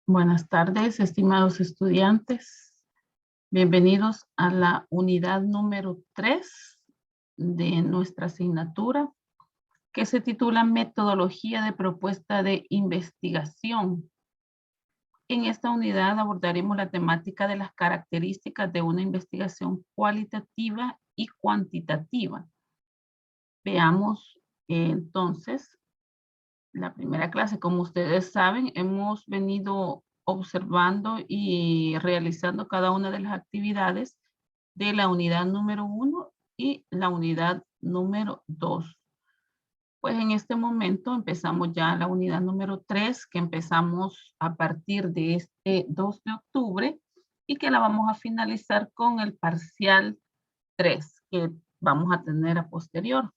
Buenas tardes, estimados estudiantes. Bienvenidos a la unidad número 3 de nuestra asignatura, que se titula Metodología de propuesta de investigación. En esta unidad abordaremos la temática de las características de una investigación cualitativa y cuantitativa. Veamos entonces la primera clase. Como ustedes saben, hemos venido observando y realizando cada una de las actividades de la unidad número 1 y la unidad número 2. Pues en este momento empezamos ya la unidad número 3, que empezamos a partir de este 2 de octubre y que la vamos a finalizar con el parcial 3, que vamos a tener a posterior.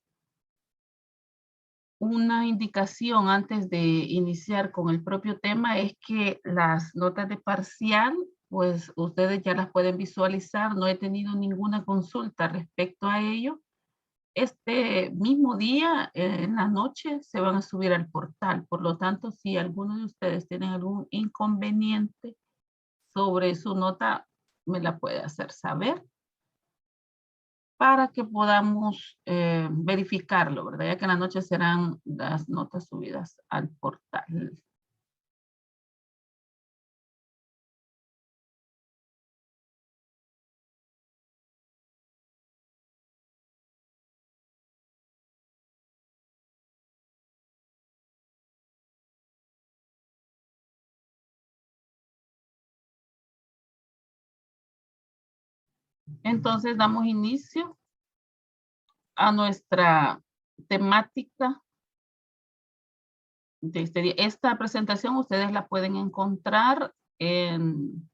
Una indicación antes de iniciar con el propio tema es que las notas de parcial, pues ustedes ya las pueden visualizar. No he tenido ninguna consulta respecto a ello. Este mismo día, en la noche, se van a subir al portal. Por lo tanto, si alguno de ustedes tiene algún inconveniente sobre su nota, me la puede hacer saber para que podamos verificarlo, ¿verdad? Ya que en la noche serán las notas subidas al portal. Entonces damos inicio a nuestra temática de este día. Esta presentación ustedes la pueden encontrar en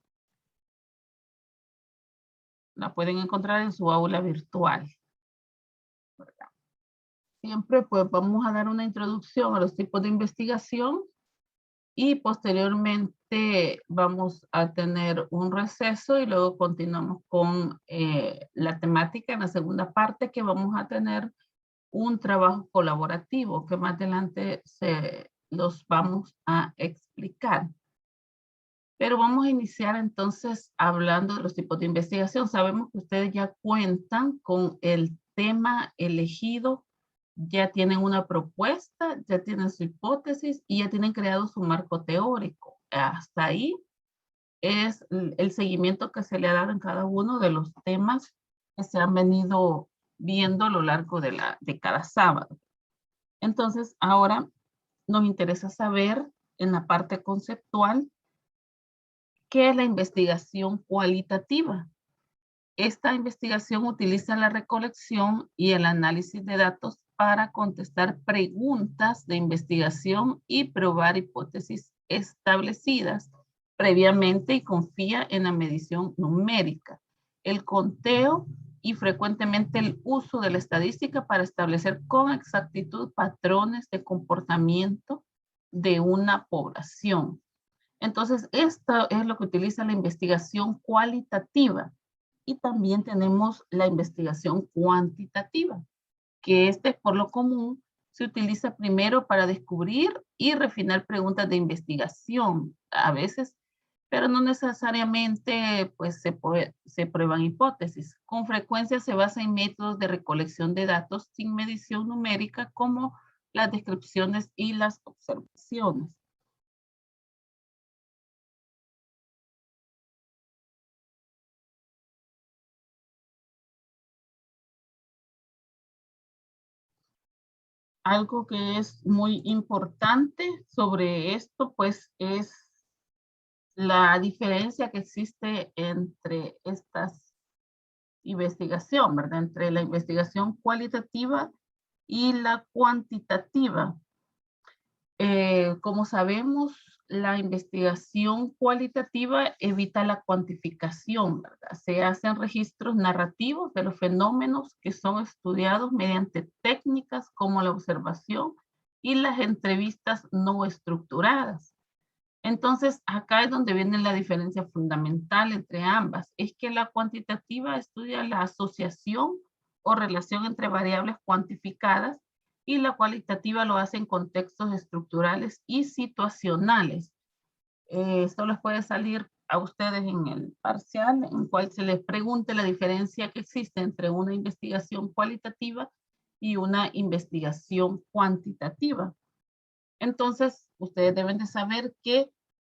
su aula virtual, ¿verdad? Siempre pues vamos a dar una introducción a los tipos de investigación y posteriormente vamos a tener un receso y luego continuamos con la temática en la segunda parte, que vamos a tener un trabajo colaborativo que más adelante los vamos a explicar. Pero vamos a iniciar entonces hablando de los tipos de investigación. Sabemos que ustedes ya cuentan con el tema elegido, ya tienen una propuesta, ya tienen su hipótesis y ya tienen creado su marco teórico. Hasta ahí es el seguimiento que se le ha dado en cada uno de los temas que se han venido viendo a lo largo de cada sábado. Entonces, ahora nos interesa saber en la parte conceptual qué es la investigación cualitativa. Esta investigación utiliza la recolección y el análisis de datos para contestar preguntas de investigación y probar hipótesis establecidas previamente y confía en la medición numérica, el conteo y frecuentemente el uso de la estadística para establecer con exactitud patrones de comportamiento de una población. Entonces, esto es lo que utiliza la investigación cualitativa. Y también tenemos la investigación cuantitativa, que por lo común se utiliza primero para descubrir y refinar preguntas de investigación, a veces, pero no necesariamente pues se prueban hipótesis. Con frecuencia se basa en métodos de recolección de datos sin medición numérica, como las descripciones y las observaciones. Algo que es muy importante sobre esto, pues, es la diferencia que existe entre estas investigación, ¿verdad? Entre la investigación cualitativa y la cuantitativa. Como sabemos, la investigación cualitativa evita la cuantificación, ¿verdad? Se hacen registros narrativos de los fenómenos que son estudiados mediante técnicas como la observación y las entrevistas no estructuradas. Entonces, acá es donde viene la diferencia fundamental entre ambas. Es que la cuantitativa estudia la asociación o relación entre variables cuantificadas y la cualitativa lo hace en contextos estructurales y situacionales. Esto les puede salir a ustedes en el parcial, en cual se les pregunte la diferencia que existe entre una investigación cualitativa y una investigación cuantitativa. Entonces, ustedes deben de saber que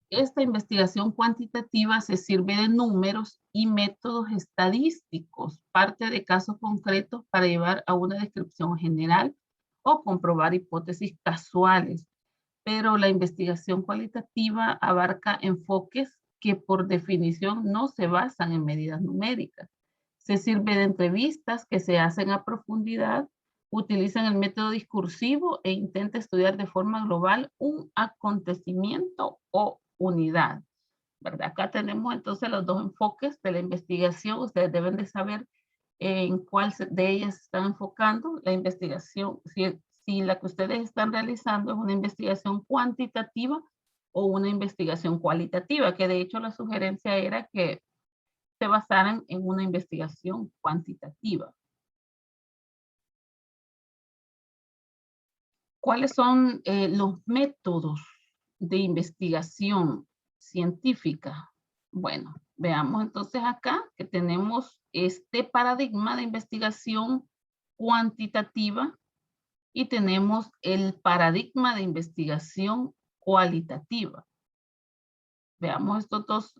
esta investigación cuantitativa se sirve de números y métodos estadísticos, parte de casos concretos para llevar a una descripción general o comprobar hipótesis casuales. Pero la investigación cualitativa abarca enfoques que por definición no se basan en medidas numéricas. Se sirve de entrevistas que se hacen a profundidad, utilizan el método discursivo e intenta estudiar de forma global un acontecimiento o unidad, ¿verdad? Acá tenemos entonces los dos enfoques de la investigación. Ustedes deben de saber en cuál de ellas se están enfocando. La investigación, si la que ustedes están realizando es una investigación cuantitativa o una investigación cualitativa, que de hecho la sugerencia era que se basaran en una investigación cuantitativa. ¿Cuáles son los métodos de investigación científica? Bueno, veamos entonces acá que tenemos este paradigma de investigación cuantitativa y tenemos el paradigma de investigación cualitativa. Veamos estos dos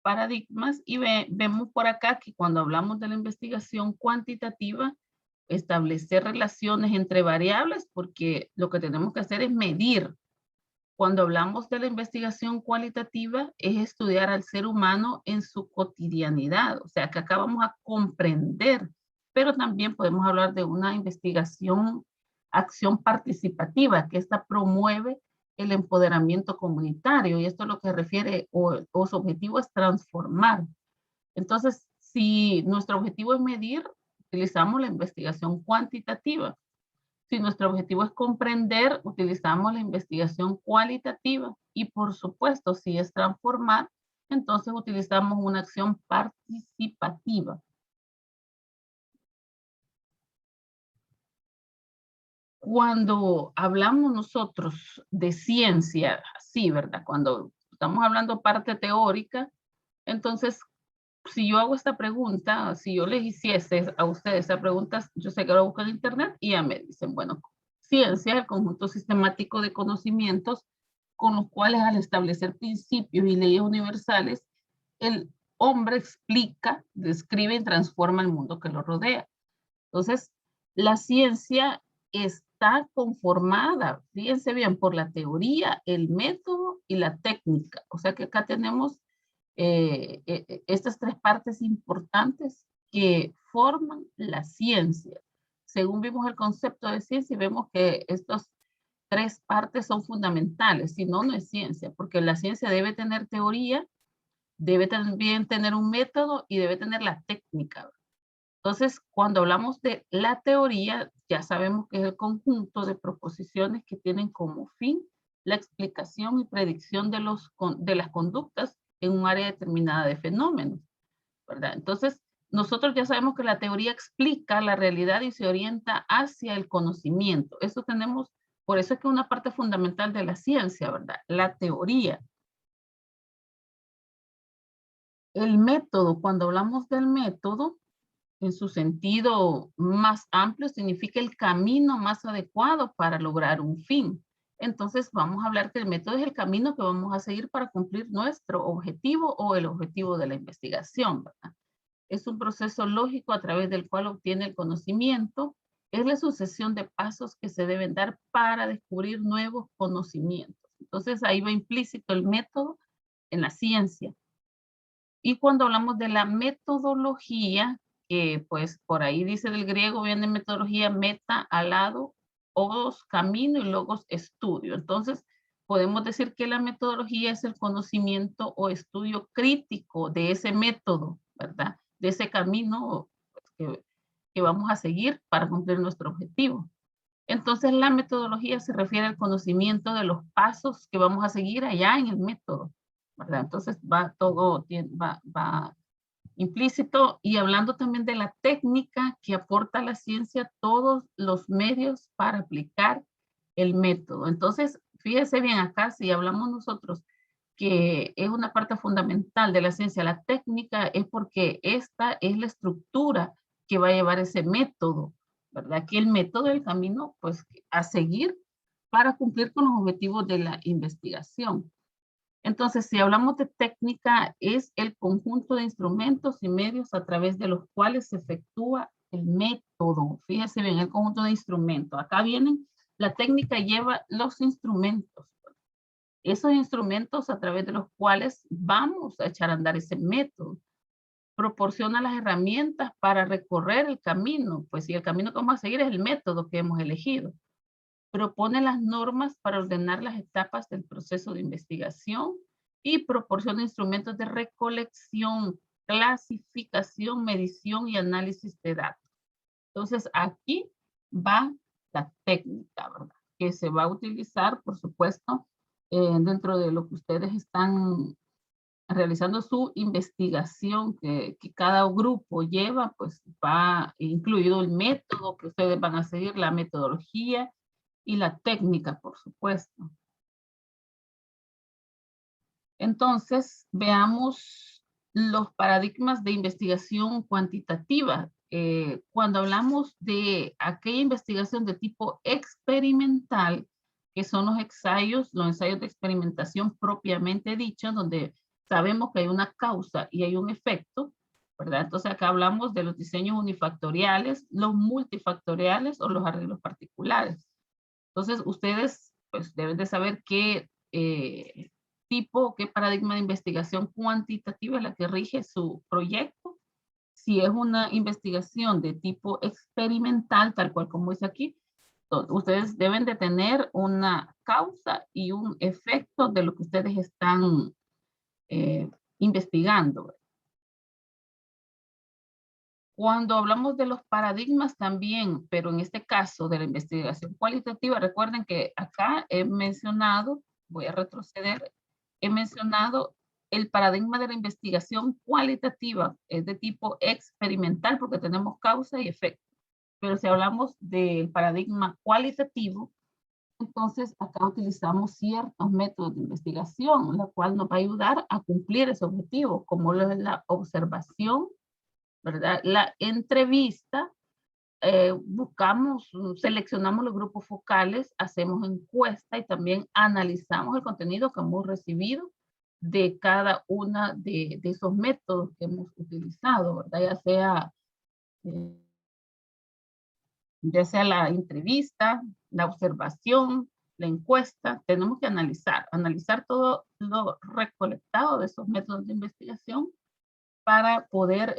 paradigmas y vemos por acá que cuando hablamos de la investigación cuantitativa, establecer relaciones entre variables, porque lo que tenemos que hacer es medir. Cuando hablamos de la investigación cualitativa, es estudiar al ser humano en su cotidianidad, o sea que acá vamos a comprender, pero también podemos hablar de una investigación, acción participativa, que esta promueve el empoderamiento comunitario, y esto es lo que refiere, o su objetivo es transformar. Entonces, si nuestro objetivo es medir, utilizamos la investigación cuantitativa. Si nuestro objetivo es comprender, utilizamos la investigación cualitativa. Y por supuesto, si es transformar, entonces utilizamos una acción participativa. Cuando hablamos nosotros de ciencia, sí, ¿verdad? Cuando estamos hablando parte teórica, entonces, si yo hago esta pregunta, si yo les hiciese a ustedes esa pregunta, yo sé que lo busco en internet y ya me dicen, bueno, ciencia es el conjunto sistemático de conocimientos con los cuales al establecer principios y leyes universales, el hombre explica, describe y transforma el mundo que lo rodea. Entonces, la ciencia está conformada, fíjense bien, por la teoría, el método y la técnica. O sea que acá tenemos estas tres partes importantes que forman la ciencia. Según vimos el concepto de ciencia, vemos que estas tres partes son fundamentales, si no, no es ciencia, porque la ciencia debe tener teoría, debe también tener un método y debe tener la técnica. Entonces, cuando hablamos de la teoría, ya sabemos que es el conjunto de proposiciones que tienen como fin la explicación y predicción de las conductas en un área determinada de fenómenos, ¿verdad? Entonces, nosotros ya sabemos que la teoría explica la realidad y se orienta hacia el conocimiento. Eso tenemos, por eso es que es una parte fundamental de la ciencia, ¿verdad? La teoría. El método, cuando hablamos del método, en su sentido más amplio, significa el camino más adecuado para lograr un fin. Entonces vamos a hablar que el método es el camino que vamos a seguir para cumplir nuestro objetivo o el objetivo de la investigación, ¿verdad? Es un proceso lógico a través del cual obtiene el conocimiento. Es la sucesión de pasos que se deben dar para descubrir nuevos conocimientos. Entonces ahí va implícito el método en la ciencia. Y cuando hablamos de la metodología, pues por ahí dice del griego, viene metodología meta, al lado, ogos, camino y logos, estudio. Entonces, podemos decir que la metodología es el conocimiento o estudio crítico de ese método, ¿verdad? De ese camino que vamos a seguir para cumplir nuestro objetivo. Entonces, la metodología se refiere al conocimiento de los pasos que vamos a seguir allá en el método, ¿verdad? Entonces, va todo, va implícito, y hablando también de la técnica que aporta a la ciencia todos los medios para aplicar el método. Entonces, Fíjese bien acá, si hablamos nosotros que es una parte fundamental de la ciencia, la técnica, es porque esta es la estructura que va a llevar ese método, ¿verdad? Que el método, el camino, pues, a seguir para cumplir con los objetivos de la investigación. Entonces, si hablamos de técnica, es el conjunto de instrumentos y medios a través de los cuales se efectúa el método. Fíjese bien, el conjunto de instrumentos. Acá vienen, la técnica lleva los instrumentos. Esos instrumentos a través de los cuales vamos a echar a andar ese método. Proporciona las herramientas para recorrer el camino, pues si el camino que vamos a seguir es el método que hemos elegido. Propone las normas para ordenar las etapas del proceso de investigación y proporciona instrumentos de recolección, clasificación, medición y análisis de datos. Entonces, aquí va la técnica, ¿verdad? Que se va a utilizar, por supuesto, dentro de lo que ustedes están realizando su investigación que cada grupo lleva, pues va incluido el método que ustedes van a seguir, la metodología y la técnica, por supuesto. Entonces, veamos los paradigmas de investigación cuantitativa. Cuando hablamos de aquella investigación de tipo experimental, que son los ensayos de experimentación propiamente dichos, donde sabemos que hay una causa y hay un efecto, ¿verdad? Entonces acá hablamos de los diseños unifactoriales, los multifactoriales o los arreglos particulares. Entonces, ustedes pues deben de saber qué qué paradigma de investigación cuantitativa es la que rige su proyecto. Si es una investigación de tipo experimental, tal cual como dice aquí, ustedes deben de tener una causa y un efecto de lo que ustedes están investigando. Cuando hablamos de los paradigmas también, pero en este caso de la investigación cualitativa, recuerden que acá he mencionado, voy a retroceder, he mencionado el paradigma de la investigación cualitativa, es de tipo experimental porque tenemos causa y efecto. Pero si hablamos del paradigma cualitativo, entonces acá utilizamos ciertos métodos de investigación, la cual nos va a ayudar a cumplir ese objetivo, como lo es la observación, ¿verdad? La entrevista, seleccionamos los grupos focales, hacemos encuesta y también analizamos el contenido que hemos recibido de cada una de esos métodos que hemos utilizado, ¿verdad? Eh, ya sea la entrevista, la observación, la encuesta, tenemos que analizar todo lo recolectado de esos métodos de investigación para poder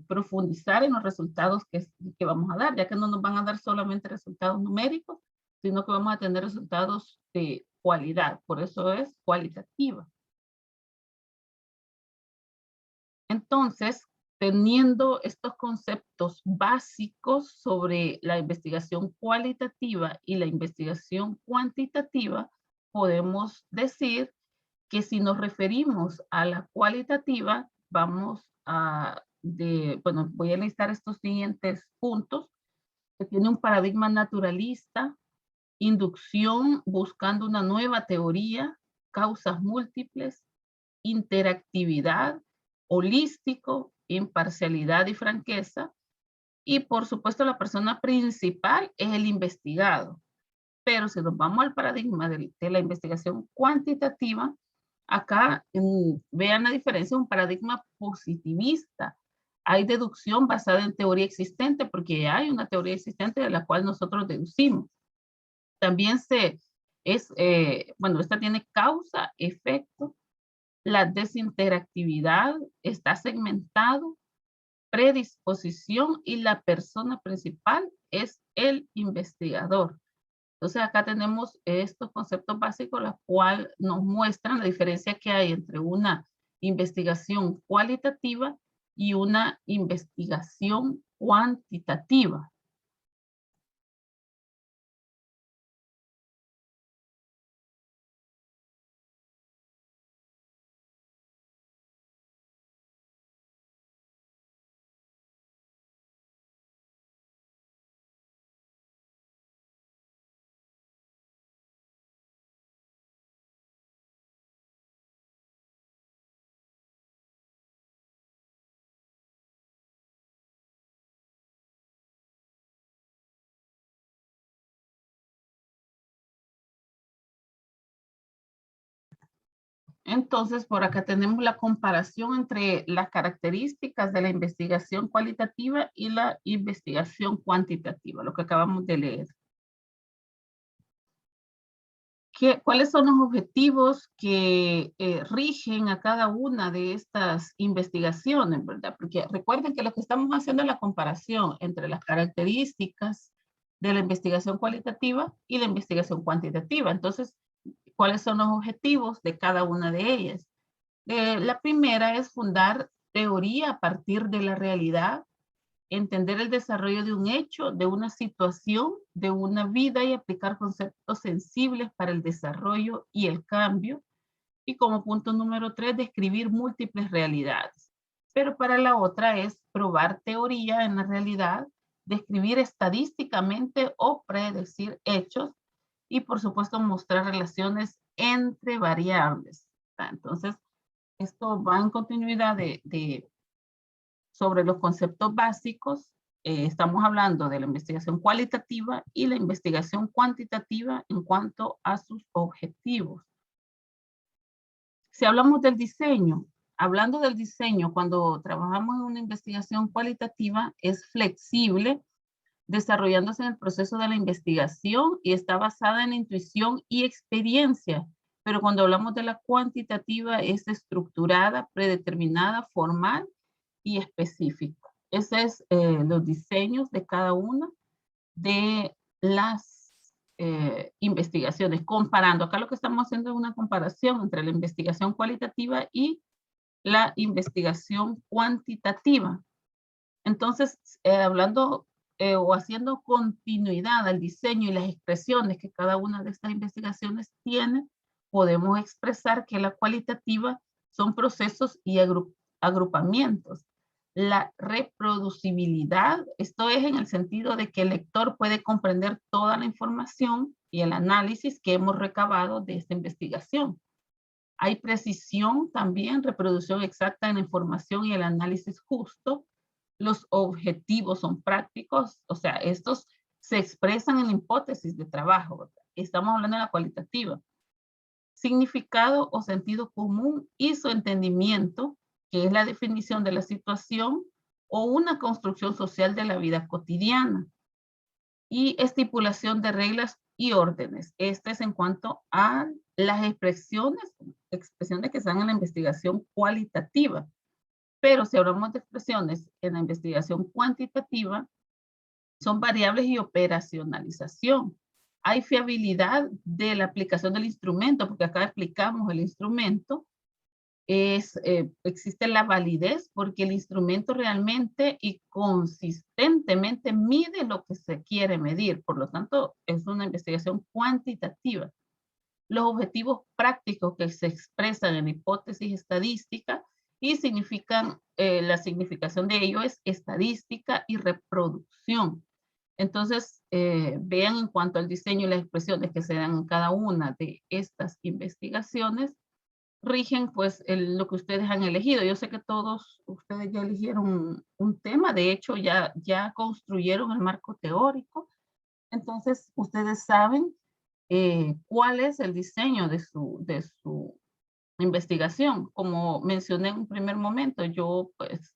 profundizar en los resultados que vamos a dar, ya que no nos van a dar solamente resultados numéricos, sino que vamos a tener resultados de cualidad, por eso es cualitativa. Entonces, teniendo estos conceptos básicos sobre la investigación cualitativa y la investigación cuantitativa, podemos decir que si nos referimos a la cualitativa, vamos bueno, voy a listar estos siguientes puntos, que tiene un paradigma naturalista, inducción buscando una nueva teoría, causas múltiples, interactividad, holístico, imparcialidad y franqueza, y por supuesto la persona principal es el investigado. Pero si nos vamos al paradigma de la investigación cuantitativa, acá vean la diferencia, un paradigma positivista. Hay deducción basada en teoría existente porque hay una teoría existente de la cual nosotros deducimos. También bueno, esta tiene causa, efecto, la desinteractividad está segmentado, predisposición y la persona principal es el investigador. Entonces acá tenemos estos conceptos básicos, los cuales nos muestran la diferencia que hay entre una investigación cualitativa y una investigación cuantitativa. Entonces, por acá tenemos la comparación entre las características de la investigación cualitativa y la investigación cuantitativa, lo que acabamos de leer. ¿Cuáles son los objetivos que rigen a cada una de estas investigaciones, verdad? Porque recuerden que lo que estamos haciendo es la comparación entre las características de la investigación cualitativa y la investigación cuantitativa. Entonces, ¿cuáles son los objetivos de cada una de ellas? La primera es fundar teoría a partir de la realidad, entender el desarrollo de un hecho, de una situación, de una vida y aplicar conceptos sensibles para el desarrollo y el cambio. Y como punto número 3, describir múltiples realidades. Pero para la otra es probar teoría en la realidad, describir estadísticamente o predecir hechos y por supuesto mostrar relaciones entre variables. Entonces, esto va en continuidad sobre los conceptos básicos. Estamos hablando de la investigación cualitativa y la investigación cuantitativa en cuanto a sus objetivos. Si hablamos del diseño, hablando del diseño, cuando trabajamos en una investigación cualitativa, es flexible, desarrollándose en el proceso de la investigación y está basada en intuición y experiencia. Pero cuando hablamos de la cuantitativa, es estructurada, predeterminada, formal y específica. Esos es los diseños de cada una de las investigaciones, comparando. Acá lo que estamos haciendo es una comparación entre la investigación cualitativa y la investigación cuantitativa. Entonces, hablando o haciendo continuidad al diseño y las expresiones que cada una de estas investigaciones tiene, podemos expresar que la cualitativa son procesos y agrupamientos. La reproducibilidad, esto es en el sentido de que el lector puede comprender toda la información y el análisis que hemos recabado de esta investigación. Hay precisión también, reproducción exacta en la información y el análisis justo. Los objetivos son prácticos, o sea, estos se expresan en la hipótesis de trabajo, ¿verdad? Estamos hablando de la cualitativa. Significado o sentido común y su entendimiento, que es la definición de la situación o una construcción social de la vida cotidiana. Y estipulación de reglas y órdenes. Este es en cuanto a las expresiones que están en la investigación cualitativa. Pero si hablamos de expresiones en la investigación cuantitativa, son variables y operacionalización. Hay fiabilidad de la aplicación del instrumento, porque acá explicamos el instrumento. Existe la validez porque el instrumento realmente y consistentemente mide lo que se quiere medir. Por lo tanto, es una investigación cuantitativa. Los objetivos prácticos que se expresan en hipótesis estadística y significan, la significación de ello es estadística y reproducción. Entonces, vean en cuanto al diseño y las expresiones que se dan en cada una de estas investigaciones, rigen pues lo que ustedes han elegido. Yo sé que todos ustedes ya eligieron un tema, de hecho ya construyeron el marco teórico, entonces ustedes saben cuál es el diseño de su investigación. Como mencioné en un primer momento, yo pues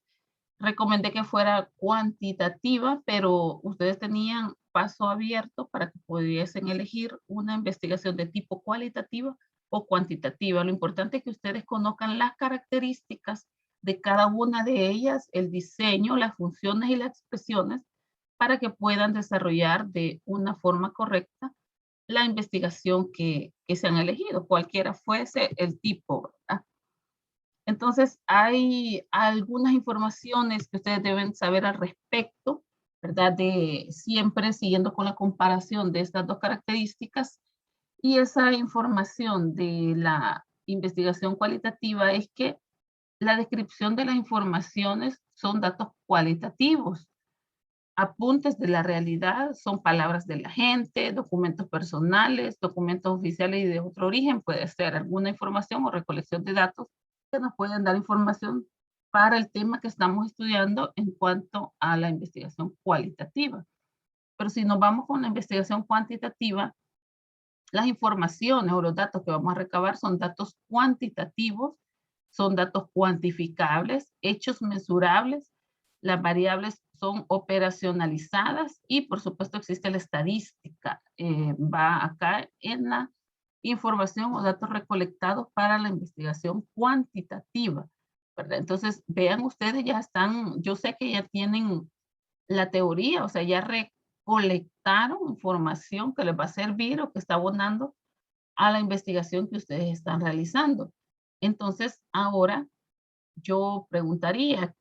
recomendé que fuera cuantitativa, pero ustedes tenían paso abierto para que pudiesen elegir una investigación de tipo cualitativa o cuantitativa. Lo importante es que ustedes conozcan las características de cada una de ellas, el diseño, las funciones y las expresiones, para que puedan desarrollar de una forma correcta la investigación que se han elegido, cualquiera fuese el tipo, ¿verdad? Entonces, hay algunas informaciones que ustedes deben saber al respecto, ¿verdad? De siempre siguiendo con la comparación de estas dos características. Y esa información de la investigación cualitativa es que la descripción de las informaciones son datos cualitativos. Apuntes de la realidad son palabras de la gente, documentos personales, documentos oficiales y de otro origen. Puede ser alguna información o recolección de datos que nos pueden dar información para el tema que estamos estudiando en cuanto a la investigación cualitativa. Pero si nos vamos con la investigación cuantitativa, las informaciones o los datos que vamos a recabar son datos cuantitativos, son datos cuantificables, hechos mensurables, las variables son operacionalizadas y por supuesto existe la estadística. Va acá en la información o datos recolectados para la investigación cuantitativa, ¿verdad? Entonces, vean ustedes, ya están, yo sé que ya tienen la teoría, o sea, ya recolectaron información que les va a servir o que está abonando a la investigación que ustedes están realizando. Entonces, ahora yo preguntaría,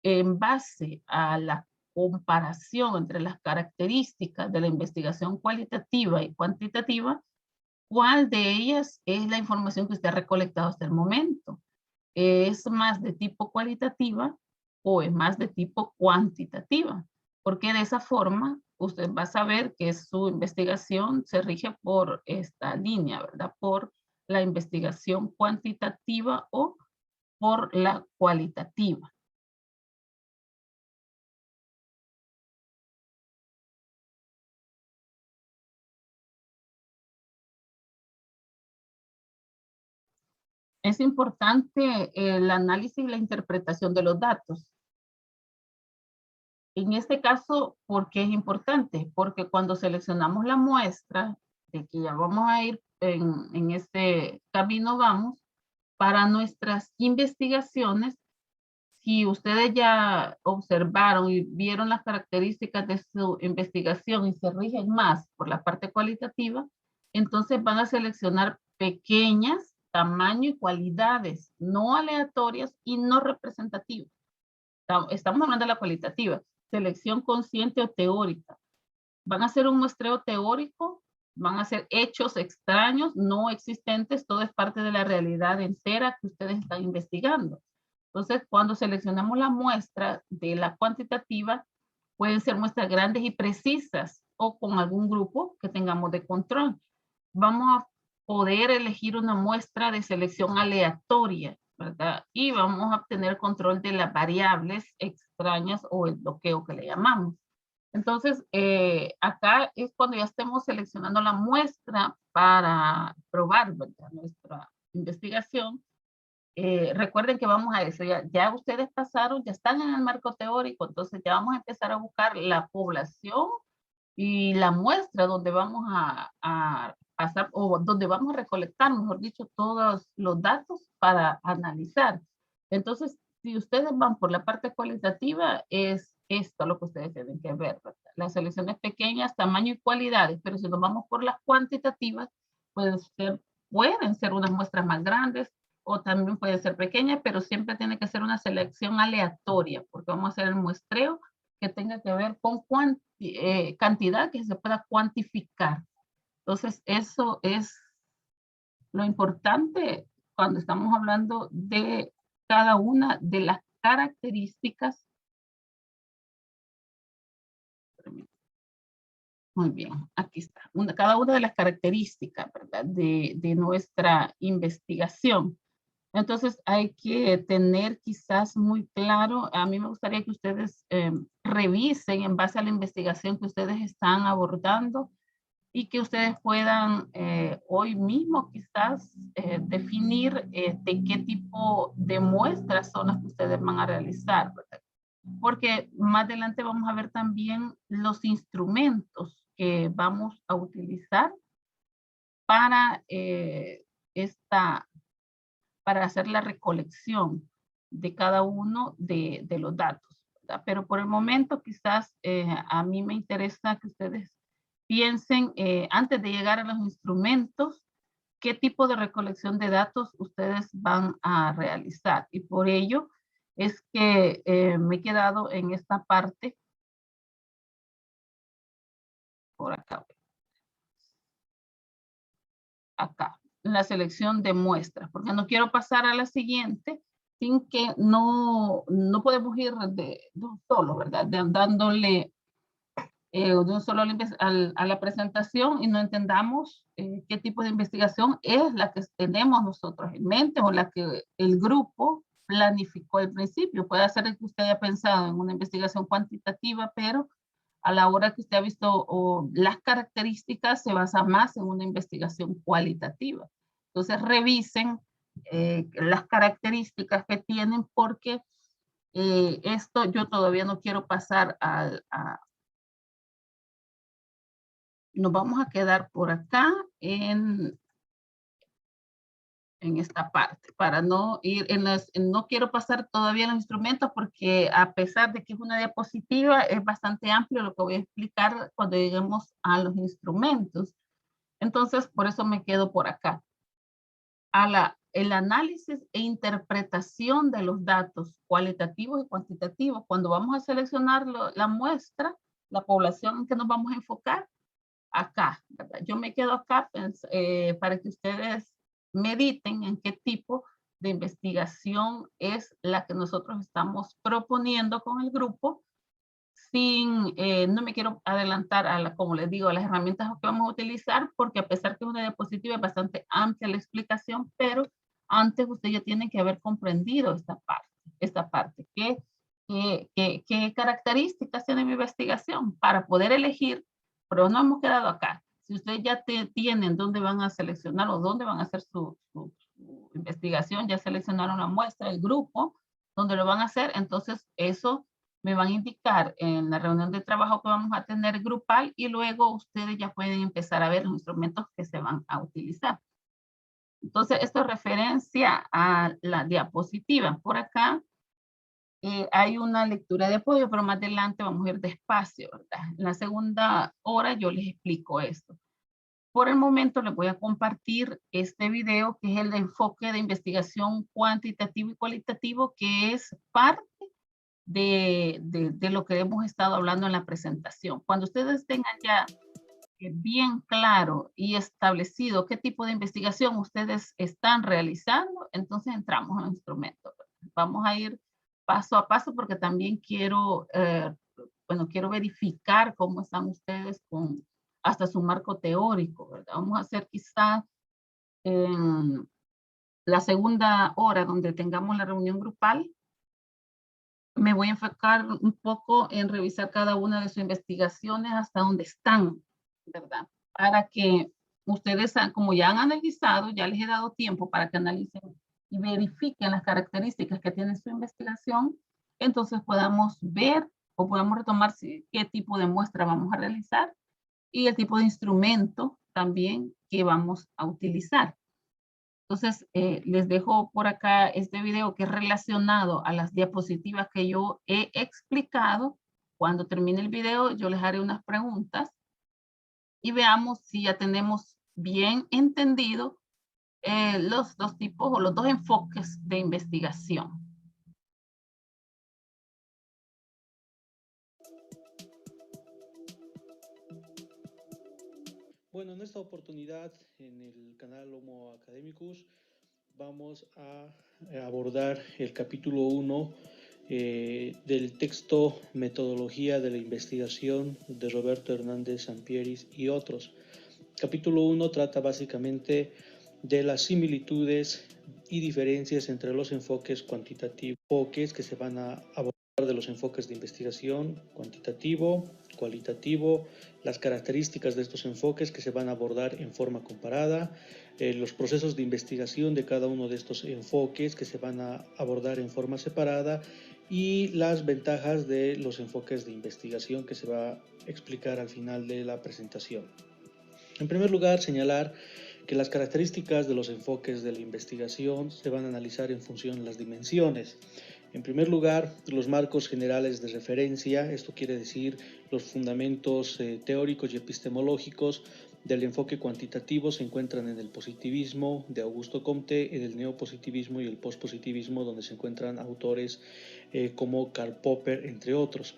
en base a la comparación entre las características de la investigación cualitativa y cuantitativa, ¿cuál de ellas es la información que usted ha recolectado hasta el momento? ¿Es más de tipo cualitativa o es más de tipo cuantitativa? Porque de esa forma usted va a saber que su investigación se rige por esta línea, ¿verdad? Por la investigación cuantitativa o por la cualitativa. Es importante el análisis y la interpretación de los datos. En este caso, ¿por qué es importante? Porque cuando seleccionamos la muestra, de que ya vamos a ir en este camino vamos, para nuestras investigaciones, si ustedes ya observaron y vieron las características de su investigación y se rigen más por la parte cualitativa, entonces van a seleccionar pequeñas, tamaño y cualidades, no aleatorias y no representativas. Estamos hablando de la cualitativa, selección consciente o teórica. Van a hacer un muestreo teórico, van a ser hechos extraños, no existentes, todo es parte de la realidad entera que ustedes están investigando. Entonces, cuando seleccionamos la muestra de la cuantitativa, pueden ser muestras grandes y precisas o con algún grupo que tengamos de control. Vamos a poder elegir una muestra de selección aleatoria, ¿verdad? Y vamos a obtener control de las variables extrañas o el bloqueo que le llamamos. Entonces, acá es cuando ya estemos seleccionando la muestra para probar, ¿verdad? Nuestra investigación. Recuerden que vamos a eso, ya ustedes pasaron, ya están en el marco teórico, entonces ya vamos a empezar a buscar la población y la muestra donde vamos a pasar, o donde vamos a recolectar, mejor dicho, todos los datos para analizar. Entonces, si ustedes van por la parte cualitativa, es esto lo que ustedes tienen que ver, ¿verdad? Las selecciones pequeñas, tamaño y cualidades, pero si nos vamos por las cuantitativas, pueden ser unas muestras más grandes, o también puede ser pequeña, pero siempre tiene que ser una selección aleatoria, porque vamos a hacer el muestreo que tenga que ver con cantidad que se pueda cuantificar. Entonces, eso es lo importante cuando estamos hablando de cada una de las características. Muy bien, aquí está. Cada una de las características, ¿verdad? De nuestra investigación. Entonces hay que tener quizás muy claro, a mí me gustaría que ustedes revisen en base a la investigación que ustedes están abordando y que ustedes puedan hoy mismo quizás definir de qué tipo de muestras son las que ustedes van a realizar, ¿verdad? Porque más adelante vamos a ver también los instrumentos que vamos a utilizar para para hacer la recolección de cada uno de los datos, ¿verdad? Pero por el momento quizás a mí me interesa que ustedes piensen antes de llegar a los instrumentos, qué tipo de recolección de datos ustedes van a realizar. Y por ello es que me he quedado en esta parte por acá. Acá, la selección de muestras, porque no quiero pasar a la siguiente sin que no podemos ir de un solo, ¿verdad? Dándole de un solo a la presentación y no entendamos qué tipo de investigación es la que tenemos nosotros en mente o la que el grupo planificó al principio. Puede ser que usted haya pensado en una investigación cuantitativa, pero a la hora que usted ha visto las características, se basa más en una investigación cualitativa. Entonces revisen las características que tienen, porque esto yo todavía no quiero pasar nos vamos a quedar por acá en esta parte, para no ir no quiero pasar todavía los instrumentos, porque a pesar de que es una diapositiva, es bastante amplio lo que voy a explicar cuando lleguemos a los instrumentos. Entonces, por eso me quedo por acá. El análisis e interpretación de los datos cualitativos y cuantitativos, cuando vamos a seleccionar la muestra, la población en que nos vamos a enfocar, acá, ¿verdad? Yo me quedo acá para que ustedes mediten en qué tipo de investigación es la que nosotros estamos proponiendo con el grupo, no me quiero adelantar como les digo, a las herramientas que vamos a utilizar, porque a pesar que es una diapositiva es bastante amplia la explicación, pero antes usted ya tiene que haber comprendido esta parte. ¿Qué características tiene mi investigación para poder elegir? Pero no hemos quedado acá. Si ustedes ya tienen dónde van a seleccionar o dónde van a hacer su investigación, ya seleccionaron la muestra, el grupo, donde lo van a hacer, entonces eso me van a indicar en la reunión de trabajo que vamos a tener grupal, y luego ustedes ya pueden empezar a ver los instrumentos que se van a utilizar. Entonces, esto es referencia a la diapositiva. Por acá hay una lectura de apoyo, pero más adelante vamos a ir despacio, ¿verdad? En la segunda hora yo les explico esto. Por el momento les voy a compartir este video, que es el de enfoque de investigación cuantitativo y cualitativo, que es parte de lo que hemos estado hablando en la presentación. Cuando ustedes tengan ya bien claro y establecido qué tipo de investigación ustedes están realizando, entonces entramos al instrumento. Vamos a ir paso a paso, porque también quiero verificar cómo están ustedes con hasta su marco teórico, ¿verdad? Vamos a hacer quizá en la segunda hora, donde tengamos la reunión grupal, me voy a enfocar un poco en revisar cada una de sus investigaciones hasta dónde están, ¿verdad? Para que ustedes, como ya han analizado, ya les he dado tiempo para que analicen y verifiquen las características que tiene su investigación, entonces podamos ver o podamos retomar qué tipo de muestra vamos a realizar y el tipo de instrumento también que vamos a utilizar. Entonces, les dejo por acá este video que es relacionado a las diapositivas que yo he explicado. Cuando termine el video, yo les haré unas preguntas y veamos si ya tenemos bien entendido los dos tipos o los dos enfoques de investigación. Bueno, en esta oportunidad en el canal Homo Academicus vamos a abordar el capítulo 1 del texto Metodología de la Investigación de Roberto Hernández Sampieris y otros. Capítulo 1 trata básicamente de las similitudes y diferencias entre los enfoques cuantitativos, enfoques que se van a abordar de los enfoques de investigación cuantitativo, cualitativo, las características de estos enfoques que se van a abordar en forma comparada, los procesos de investigación de cada uno de estos enfoques que se van a abordar en forma separada y las ventajas de los enfoques de investigación que se va a explicar al final de la presentación. En primer lugar, señalar que las características de los enfoques de la investigación se van a analizar en función de las dimensiones. En primer lugar, los marcos generales de referencia, esto quiere decir los fundamentos teóricos y epistemológicos del enfoque cuantitativo se encuentran en el positivismo de Augusto Comte, en el neopositivismo y el pospositivismo, donde se encuentran autores como Karl Popper, entre otros.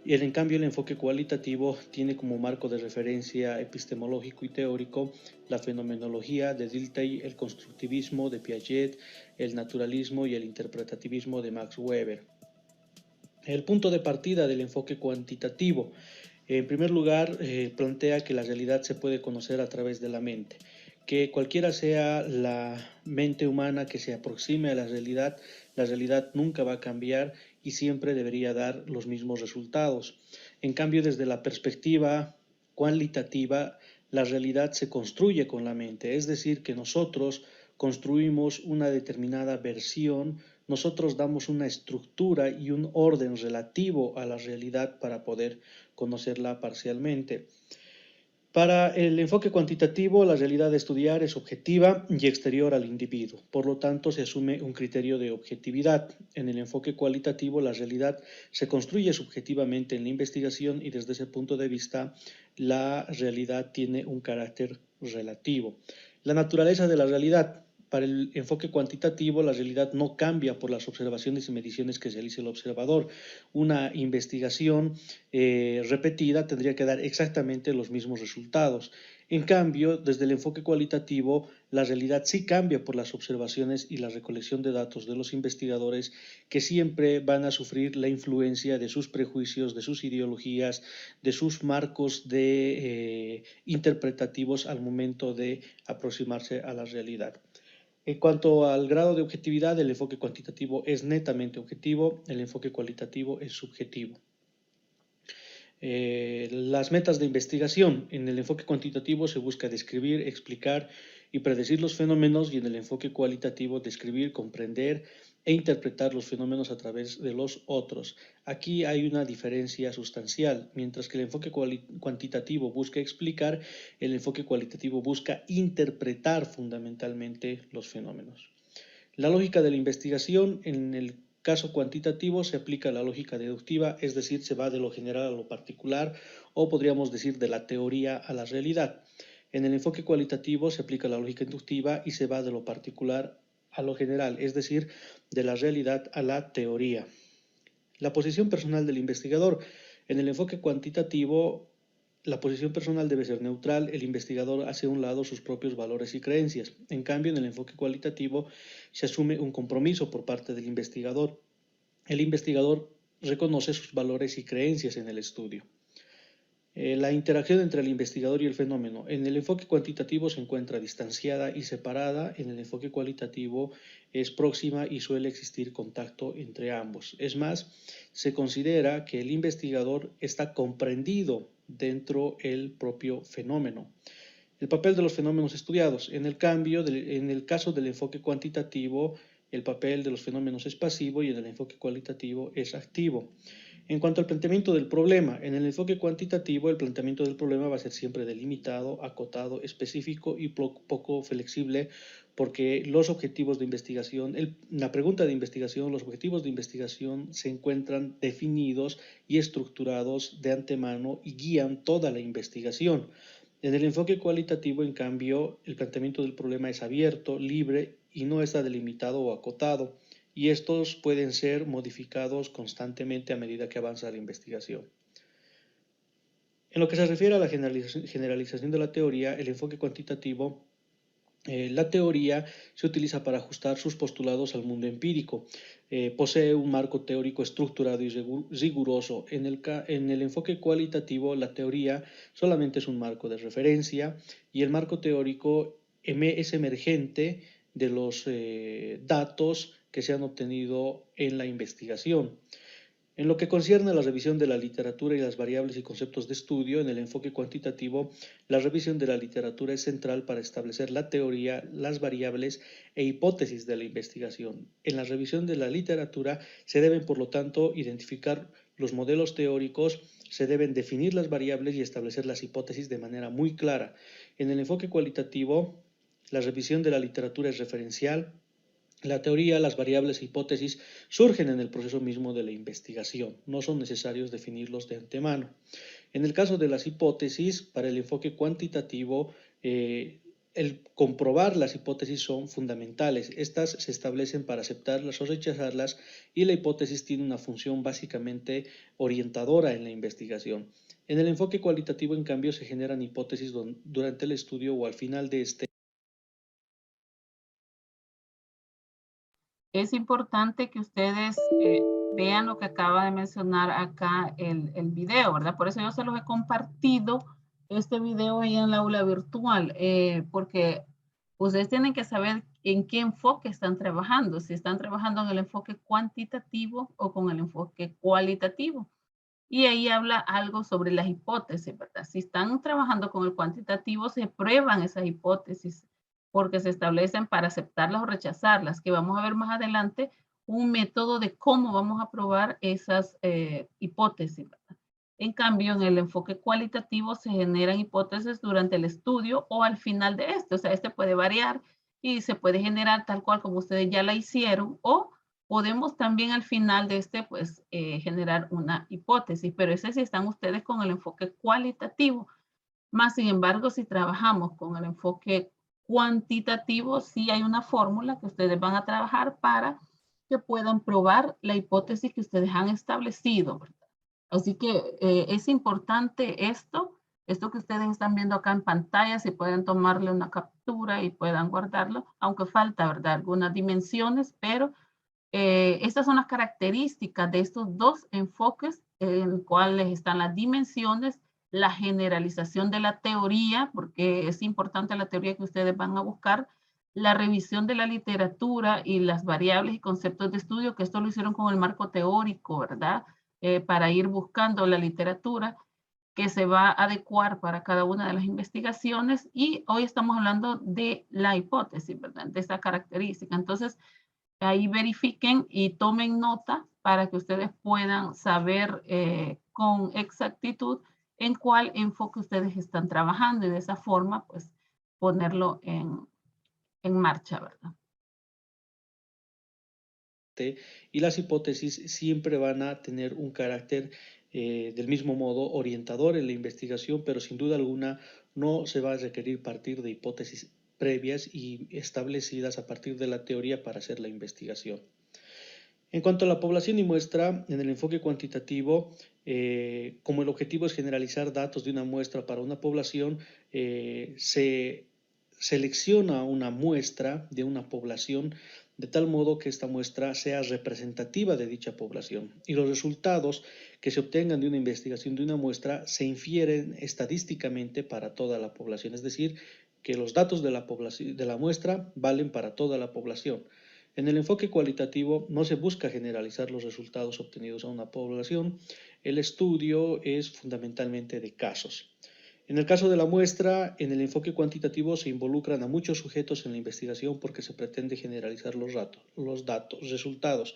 Y en cambio el enfoque cualitativo tiene como marco de referencia epistemológico y teórico la fenomenología de Dilthey, el constructivismo de Piaget, el naturalismo y el interpretativismo de Max Weber. El punto de partida del enfoque cuantitativo, en primer lugar, plantea que la realidad se puede conocer a través de la mente, que cualquiera sea la mente humana que se aproxime a la realidad nunca va a cambiar y siempre debería dar los mismos resultados. En cambio, desde la perspectiva cualitativa, la realidad se construye con la mente, es decir, que nosotros construimos una determinada versión, nosotros damos una estructura y un orden relativo a la realidad para poder conocerla parcialmente. Para el enfoque cuantitativo, la realidad de estudiar es objetiva y exterior al individuo. Por lo tanto, se asume un criterio de objetividad. En el enfoque cualitativo, la realidad se construye subjetivamente en la investigación y desde ese punto de vista, la realidad tiene un carácter relativo. La naturaleza de la realidad. Para el enfoque cuantitativo, la realidad no cambia por las observaciones y mediciones que realice el observador. Una investigación repetida tendría que dar exactamente los mismos resultados. En cambio, desde el enfoque cualitativo, la realidad sí cambia por las observaciones y la recolección de datos de los investigadores, que siempre van a sufrir la influencia de sus prejuicios, de sus ideologías, de sus marcos interpretativos al momento de aproximarse a la realidad. En cuanto al grado de objetividad, el enfoque cuantitativo es netamente objetivo, el enfoque cualitativo es subjetivo. Las metas de investigación. En el enfoque cuantitativo se busca describir, explicar y predecir los fenómenos, y en el enfoque cualitativo describir, comprender e interpretar los fenómenos a través de los otros. Aquí hay una diferencia sustancial. Mientras que el enfoque cuantitativo busca explicar, el enfoque cualitativo busca interpretar fundamentalmente los fenómenos. La lógica de la investigación. En el caso cuantitativo se aplica la lógica deductiva, es decir, se va de lo general a lo particular, o podríamos decir de la teoría a la realidad. En el enfoque cualitativo se aplica la lógica inductiva y se va de lo particular a lo general, es decir, de la realidad a la teoría. La posición personal del investigador. En el enfoque cuantitativo, la posición personal debe ser neutral, el investigador hace a un lado sus propios valores y creencias. En cambio, en el enfoque cualitativo se asume un compromiso por parte del investigador. El investigador reconoce sus valores y creencias en el estudio. La interacción entre el investigador y el fenómeno. En el enfoque cuantitativo se encuentra distanciada y separada, en el enfoque cualitativo es próxima y suele existir contacto entre ambos. Es más, se considera que el investigador está comprendido dentro del propio fenómeno. El papel de los fenómenos estudiados. En el caso del enfoque cuantitativo, el papel de los fenómenos es pasivo y en el enfoque cualitativo es activo. En cuanto al planteamiento del problema, en el enfoque cuantitativo el planteamiento del problema va a ser siempre delimitado, acotado, específico y poco flexible, porque los objetivos de investigación, la pregunta de investigación, los objetivos de investigación se encuentran definidos y estructurados de antemano y guían toda la investigación. En el enfoque cualitativo, en cambio, el planteamiento del problema es abierto, libre y no está delimitado o acotado, y estos pueden ser modificados constantemente a medida que avanza la investigación. En lo que se refiere a la generalización de la teoría, el enfoque cuantitativo, la teoría se utiliza para ajustar sus postulados al mundo empírico. Posee un marco teórico estructurado y riguroso. En el enfoque cualitativo, la teoría solamente es un marco de referencia y el marco teórico es emergente de los datos que se han obtenido en la investigación. En lo que concierne a la revisión de la literatura y las variables y conceptos de estudio, en el enfoque cuantitativo, la revisión de la literatura es central para establecer la teoría, las variables e hipótesis de la investigación. En la revisión de la literatura se deben, por lo tanto, identificar los modelos teóricos, se deben definir las variables y establecer las hipótesis de manera muy clara. En el enfoque cualitativo, la revisión de la literatura es referencial. La teoría, las variables e hipótesis surgen en el proceso mismo de la investigación, no son necesarios definirlos de antemano. En el caso de las hipótesis, para el enfoque cuantitativo, el comprobar las hipótesis son fundamentales. Estas se establecen para aceptarlas o rechazarlas y la hipótesis tiene una función básicamente orientadora en la investigación. En el enfoque cualitativo, en cambio, se generan hipótesis durante el estudio o al final de este. Es importante que ustedes vean lo que acaba de mencionar acá el video, ¿verdad? Por eso yo se los he compartido este video ahí en la aula virtual, porque ustedes tienen que saber en qué enfoque están trabajando, si están trabajando en el enfoque cuantitativo o con el enfoque cualitativo. Y ahí habla algo sobre las hipótesis, ¿verdad? Si están trabajando con el cuantitativo, se prueban esas hipótesis porque se establecen para aceptarlas o rechazarlas, que vamos a ver más adelante un método de cómo vamos a probar esas hipótesis, ¿verdad? En cambio, en el enfoque cualitativo se generan hipótesis durante el estudio o al final de este. O sea, este puede variar y se puede generar tal cual como ustedes ya la hicieron, o podemos también al final de este, pues, generar una hipótesis, pero ese sí están ustedes con el enfoque cualitativo. Más sin embargo, si trabajamos con el enfoque cuantitativo, sí hay una fórmula que ustedes van a trabajar para que puedan probar la hipótesis que ustedes han establecido, ¿verdad? Así que es importante esto que ustedes están viendo acá en pantalla, si pueden tomarle una captura y puedan guardarlo, aunque falta, ¿verdad? Algunas dimensiones, pero estas son las características de estos dos enfoques en los cuales están las dimensiones, la generalización de la teoría, porque es importante la teoría que ustedes van a buscar, la revisión de la literatura y las variables y conceptos de estudio, que esto lo hicieron con el marco teórico, ¿verdad? Para ir buscando la literatura que se va a adecuar para cada una de las investigaciones, y hoy estamos hablando de la hipótesis, ¿verdad? De esa característica. Entonces, ahí verifiquen y tomen nota para que ustedes puedan saber con exactitud en cuál enfoque ustedes están trabajando y de esa forma, pues, ponerlo en marcha, ¿verdad? Y las hipótesis siempre van a tener un carácter del mismo modo orientador en la investigación, pero sin duda alguna no se va a requerir partir de hipótesis previas y establecidas a partir de la teoría para hacer la investigación. En cuanto a la población y muestra, en el enfoque cuantitativo, como el objetivo es generalizar datos de una muestra para una población, se selecciona una muestra de una población de tal modo que esta muestra sea representativa de dicha población, y los resultados que se obtengan de una investigación de una muestra se infieren estadísticamente para toda la población, es decir, que los datos de la muestra valen para toda la población. En el enfoque cualitativo no se busca generalizar los resultados obtenidos a una población, el estudio es fundamentalmente de casos. En el caso de la muestra, en el enfoque cuantitativo se involucran a muchos sujetos en la investigación porque se pretende generalizar los resultados.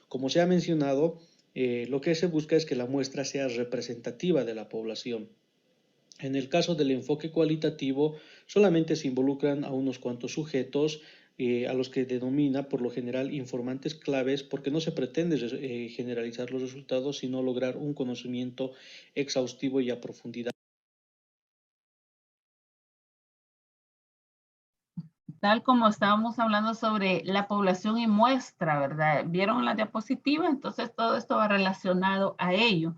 Como se ha mencionado, lo que se busca es que la muestra sea representativa de la población. En el caso del enfoque cualitativo, solamente se involucran a unos cuantos sujetos, a los que denomina por lo general informantes claves, porque no se pretende generalizar los resultados, sino lograr un conocimiento exhaustivo y a profundidad. Tal como estábamos hablando sobre la población y muestra, ¿verdad? ¿Vieron la diapositiva? Entonces todo esto va relacionado a ello.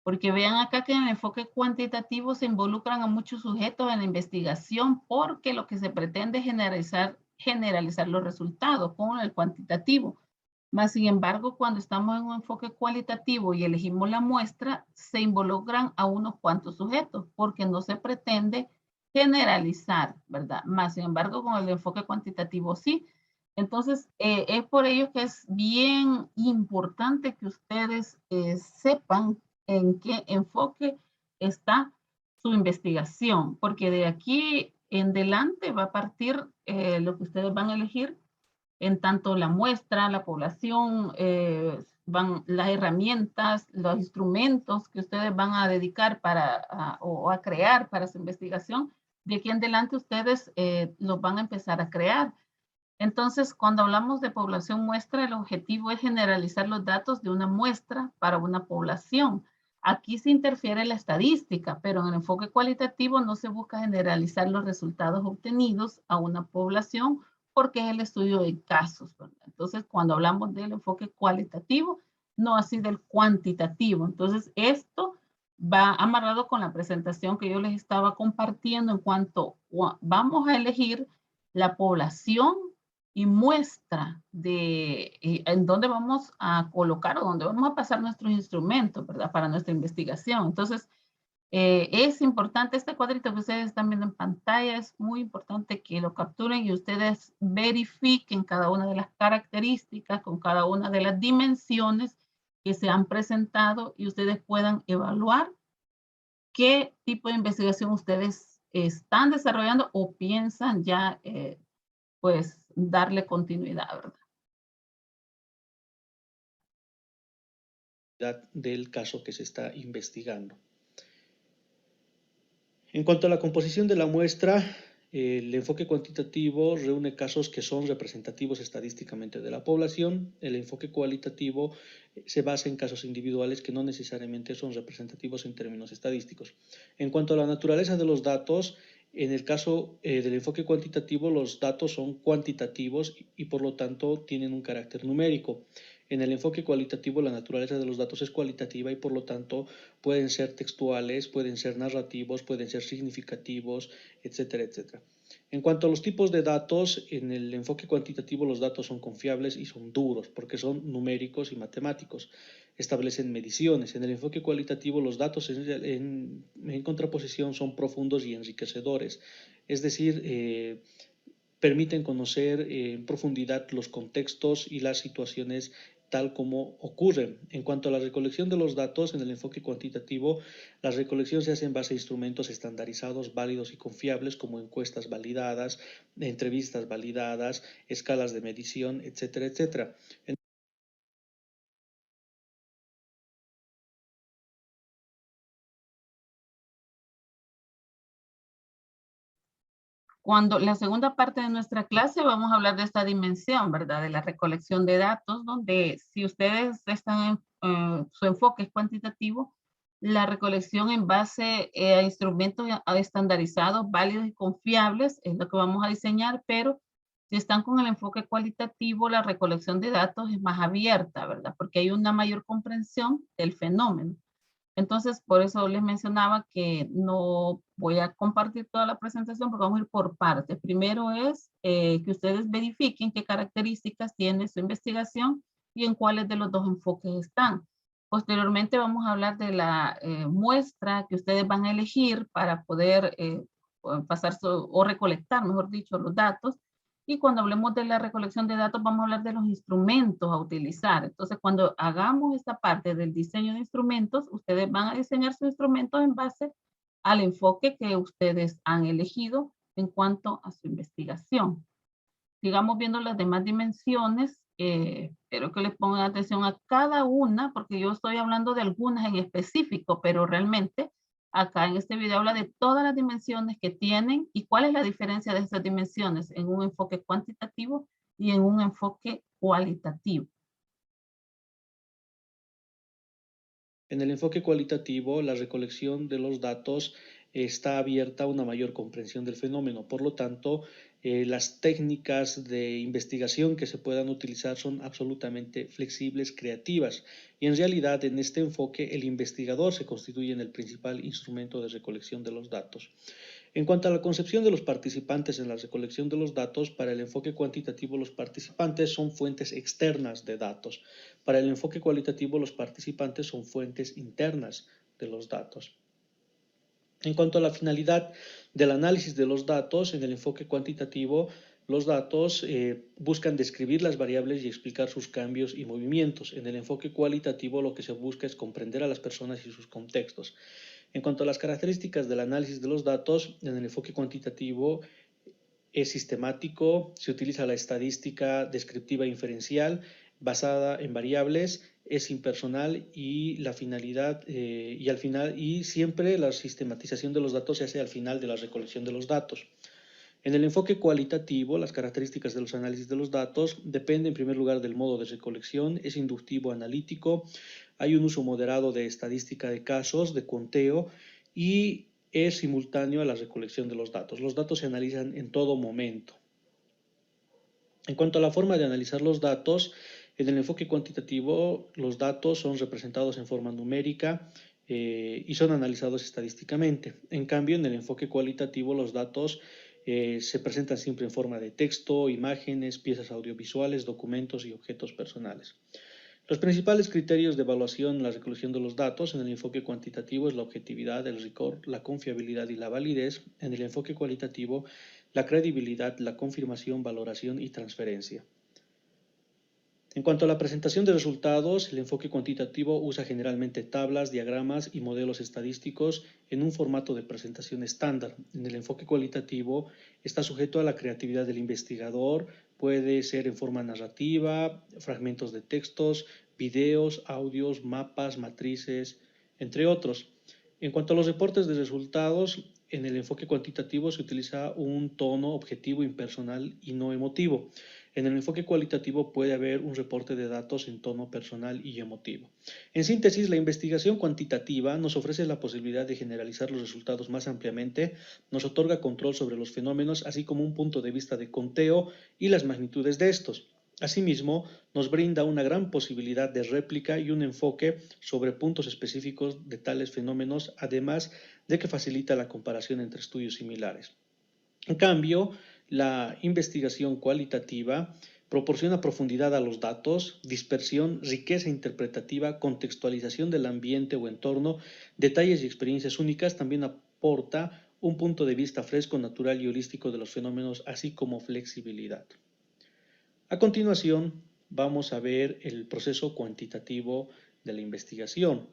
Porque vean acá que en el enfoque cuantitativo se involucran a muchos sujetos en la investigación, porque lo que se pretende es generalizar los resultados con el cuantitativo. Más sin embargo, cuando estamos en un enfoque cualitativo y elegimos la muestra, se involucran a unos cuantos sujetos, porque no se pretende generalizar, ¿verdad? Más sin embargo, con el enfoque cuantitativo sí. Entonces, es por ello que es bien importante que ustedes sepan en qué enfoque está su investigación, porque de aquí en adelante va a partir lo que ustedes van a elegir en tanto la muestra, la población, van las herramientas, los instrumentos que ustedes van a dedicar o a crear para su investigación. De aquí en adelante ustedes los van a empezar a crear. Entonces, cuando hablamos de población muestra, el objetivo es generalizar los datos de una muestra para una población. Aquí se interfiere la estadística, pero en el enfoque cualitativo no se busca generalizar los resultados obtenidos a una población porque es el estudio de casos, ¿verdad? Entonces, cuando hablamos del enfoque cualitativo, no así del cuantitativo. Entonces, esto va amarrado con la presentación que yo les estaba compartiendo en cuanto vamos a elegir la población y muestra de en dónde vamos a colocar o dónde vamos a pasar nuestros instrumentos, ¿verdad? Para nuestra investigación. Entonces, Es importante este cuadrito que ustedes están viendo en pantalla, es muy importante que lo capturen y ustedes verifiquen cada una de las características con cada una de las dimensiones que se han presentado y ustedes puedan evaluar qué tipo de investigación ustedes están desarrollando o piensan ya pues darle continuidad, ¿verdad? Del caso que se está investigando. En cuanto a la composición de la muestra, el enfoque cuantitativo reúne casos que son representativos estadísticamente de la población. El enfoque cualitativo se basa en casos individuales que no necesariamente son representativos en términos estadísticos. En cuanto a la naturaleza de los datos, en el caso del enfoque cuantitativo, los datos son cuantitativos y por lo tanto tienen un carácter numérico. En el enfoque cualitativo, la naturaleza de los datos es cualitativa y por lo tanto pueden ser textuales, pueden ser narrativos, pueden ser significativos, etcétera, etcétera. En cuanto a los tipos de datos, en el enfoque cuantitativo los datos son confiables y son duros porque son numéricos y matemáticos. Establecen mediciones. En el enfoque cualitativo los datos en contraposición son profundos y enriquecedores. Es decir, permiten conocer en profundidad los contextos y las situaciones tal como ocurren. En cuanto a la recolección de los datos, en el enfoque cuantitativo, la recolección se hace en base a instrumentos estandarizados, válidos y confiables, como encuestas validadas, entrevistas validadas, escalas de medición, etcétera, etcétera. Cuando la segunda parte de nuestra clase vamos a hablar de esta dimensión, ¿verdad? De la recolección de datos, donde si ustedes están en su enfoque es cuantitativo, la recolección en base a instrumentos estandarizados, válidos y confiables es lo que vamos a diseñar, pero si están con el enfoque cualitativo, la recolección de datos es más abierta, ¿verdad? Porque hay una mayor comprensión del fenómeno. Entonces, por eso les mencionaba que no voy a compartir toda la presentación porque vamos a ir por partes. Primero es que ustedes verifiquen qué características tiene su investigación y en cuáles de los dos enfoques están. Posteriormente vamos a hablar de la muestra que ustedes van a elegir para poder pasar o recolectar, mejor dicho, los datos. Y cuando hablemos de la recolección de datos, vamos a hablar de los instrumentos a utilizar. Entonces, cuando hagamos esta parte del diseño de instrumentos, ustedes van a diseñar sus instrumentos en base al enfoque que ustedes han elegido en cuanto a su investigación. Sigamos viendo las demás dimensiones. Espero que les pongan atención a cada una, porque yo estoy hablando de algunas en específico, pero realmente acá en este video habla de todas las dimensiones que tienen y cuál es la diferencia de esas dimensiones en un enfoque cuantitativo y en un enfoque cualitativo. En el enfoque cualitativo, la recolección de los datos está abierta a una mayor comprensión del fenómeno. Por lo tanto, las técnicas de investigación que se puedan utilizar son absolutamente flexibles, creativas. Y en realidad, en este enfoque, el investigador se constituye en el principal instrumento de recolección de los datos. En cuanto a la concepción de los participantes en la recolección de los datos, para el enfoque cuantitativo los participantes son fuentes externas de datos. Para el enfoque cualitativo los participantes son fuentes internas de los datos. En cuanto a la finalidad del análisis de los datos, en el enfoque cuantitativo los datos buscan describir las variables y explicar sus cambios y movimientos. En el enfoque cualitativo lo que se busca es comprender a las personas y sus contextos. En cuanto a las características del análisis de los datos, en el enfoque cuantitativo es sistemático, se utiliza la estadística descriptiva e inferencial basada en variables, es impersonal y la finalidad y al final y siempre la sistematización de los datos se hace al final de la recolección de los datos. En el enfoque cualitativo, las características de los análisis de los datos dependen en primer lugar del modo de recolección, es inductivo analítico, hay un uso moderado de estadística de casos, de conteo y es simultáneo a la recolección de los datos. Los datos se analizan en todo momento. En cuanto a la forma de analizar los datos, en el enfoque cuantitativo los datos son representados en forma numérica y son analizados estadísticamente. En cambio, en el enfoque cualitativo los datos se presentan siempre en forma de texto, imágenes, piezas audiovisuales, documentos y objetos personales. Los principales criterios de evaluación en la recolección de los datos en el enfoque cuantitativo es la objetividad, el rigor, la confiabilidad y la validez. En el enfoque cualitativo, la credibilidad, la confirmación, valoración y transferencia. En cuanto a la presentación de resultados, el enfoque cuantitativo usa generalmente tablas, diagramas y modelos estadísticos en un formato de presentación estándar. En el enfoque cualitativo está sujeto a la creatividad del investigador, puede ser en forma narrativa, fragmentos de textos, videos, audios, mapas, matrices, entre otros. En cuanto a los reportes de resultados, en el enfoque cuantitativo se utiliza un tono objetivo, impersonal y no emotivo. En el enfoque cualitativo puede haber un reporte de datos en tono personal y emotivo. En síntesis, la investigación cuantitativa nos ofrece la posibilidad de generalizar los resultados más ampliamente, nos otorga control sobre los fenómenos, así como un punto de vista de conteo y las magnitudes de estos. Asimismo, nos brinda una gran posibilidad de réplica y un enfoque sobre puntos específicos de tales fenómenos, además de que facilita la comparación entre estudios similares. En cambio, la investigación cualitativa proporciona profundidad a los datos, dispersión, riqueza interpretativa, contextualización del ambiente o entorno, detalles y experiencias únicas. También aporta un punto de vista fresco, natural y holístico de los fenómenos, así como flexibilidad. A continuación, vamos a ver el proceso cuantitativo de la investigación.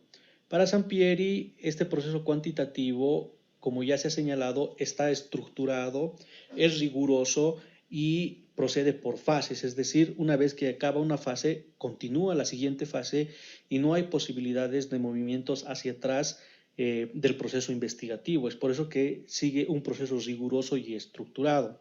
Para Sampieri, este proceso cuantitativo, como ya se ha señalado, está estructurado, es riguroso y procede por fases, es decir, una vez que acaba una fase, continúa la siguiente fase y no hay posibilidades de movimientos hacia atrás del proceso investigativo. Es por eso que sigue un proceso riguroso y estructurado.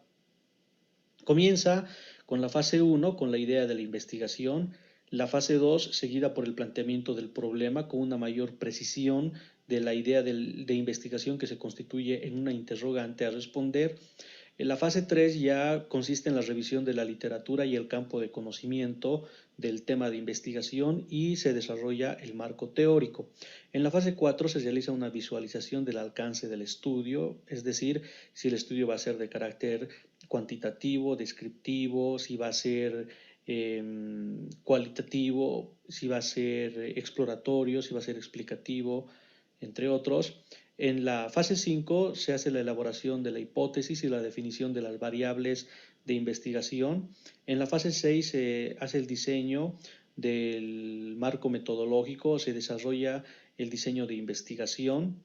Comienza con la fase 1, con la idea de la investigación, la fase 2, seguida por el planteamiento del problema con una mayor precisión de la idea de investigación que se constituye en una interrogante a responder. La fase 3 ya consiste en la revisión de la literatura y el campo de conocimiento del tema de investigación y se desarrolla el marco teórico. En la fase 4 se realiza una visualización del alcance del estudio, es decir, si el estudio va a ser de carácter cuantitativo, descriptivo, si va a ser cualitativo, si va a ser exploratorio, si va a ser explicativo, entre otros. En la fase 5 se hace la elaboración de la hipótesis y la definición de las variables de investigación. En la fase 6 se hace el diseño del marco metodológico, se desarrolla el diseño de investigación.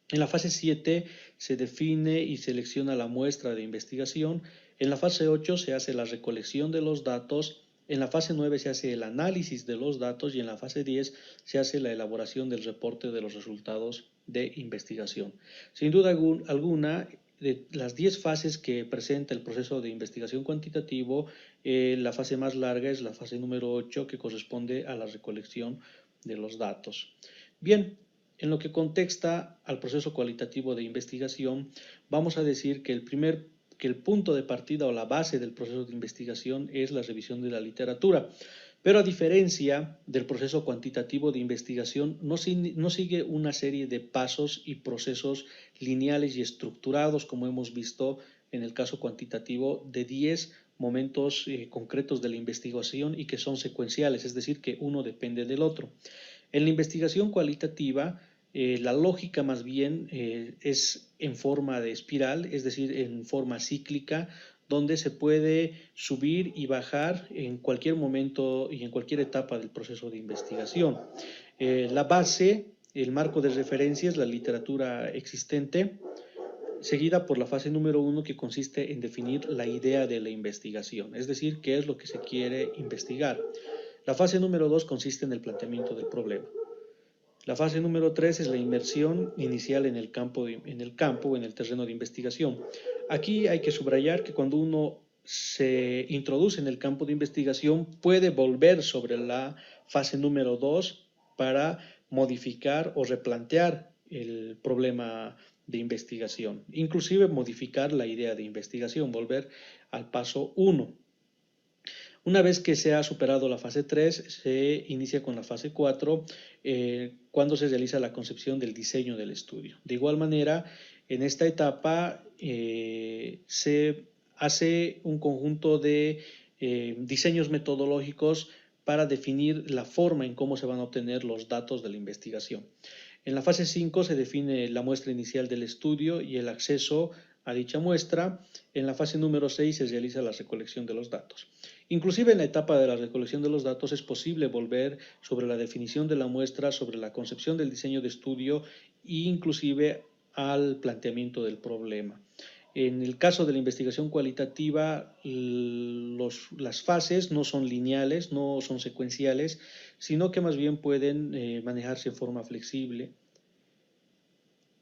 En la fase 7 se define y selecciona la muestra de investigación. En la fase 8 se hace la recolección de los datos. En la fase 9 se hace el análisis de los datos y en la fase 10 se hace la elaboración del reporte de los resultados de investigación. Sin duda alguna, de las 10 fases que presenta el proceso de investigación cuantitativo, la fase más larga es la fase número 8, que corresponde a la recolección de los datos. Bien, en lo que contexta al proceso cualitativo de investigación, vamos a decir que el punto de partida o la base del proceso de investigación es la revisión de la literatura. Pero a diferencia del proceso cuantitativo de investigación, no sigue una serie de pasos y procesos lineales y estructurados, como hemos visto en el caso cuantitativo, de 10 momentos concretos de la investigación y que son secuenciales, es decir, que uno depende del otro. En la investigación cualitativa, la lógica más bien es en forma de espiral, es decir, en forma cíclica, donde se puede subir y bajar en cualquier momento y en cualquier etapa del proceso de investigación. La base, el marco de referencia es la literatura existente, seguida por la fase número 1, que consiste en definir la idea de la investigación, es decir, qué es lo que se quiere investigar. La fase número 2 consiste en el planteamiento del problema. La fase número 3 es la inmersión inicial en el campo o en el terreno de investigación. Aquí hay que subrayar que cuando uno se introduce en el campo de investigación puede volver sobre la fase número 2 para modificar o replantear el problema de investigación, inclusive modificar la idea de investigación, volver al paso 1. Una vez que se ha superado la fase 3, se inicia con la fase 4, cuando se realiza la concepción del diseño del estudio. De igual manera, en esta etapa se hace un conjunto de diseños metodológicos para definir la forma en cómo se van a obtener los datos de la investigación. En la fase 5 se define la muestra inicial del estudio y el acceso a dicha muestra. En la fase número 6 se realiza la recolección de los datos. Inclusive en la etapa de la recolección de los datos es posible volver sobre la definición de la muestra, sobre la concepción del diseño de estudio e inclusive al planteamiento del problema. En el caso de la investigación cualitativa, las fases no son lineales, no son secuenciales, sino que más bien pueden manejarse en forma flexible.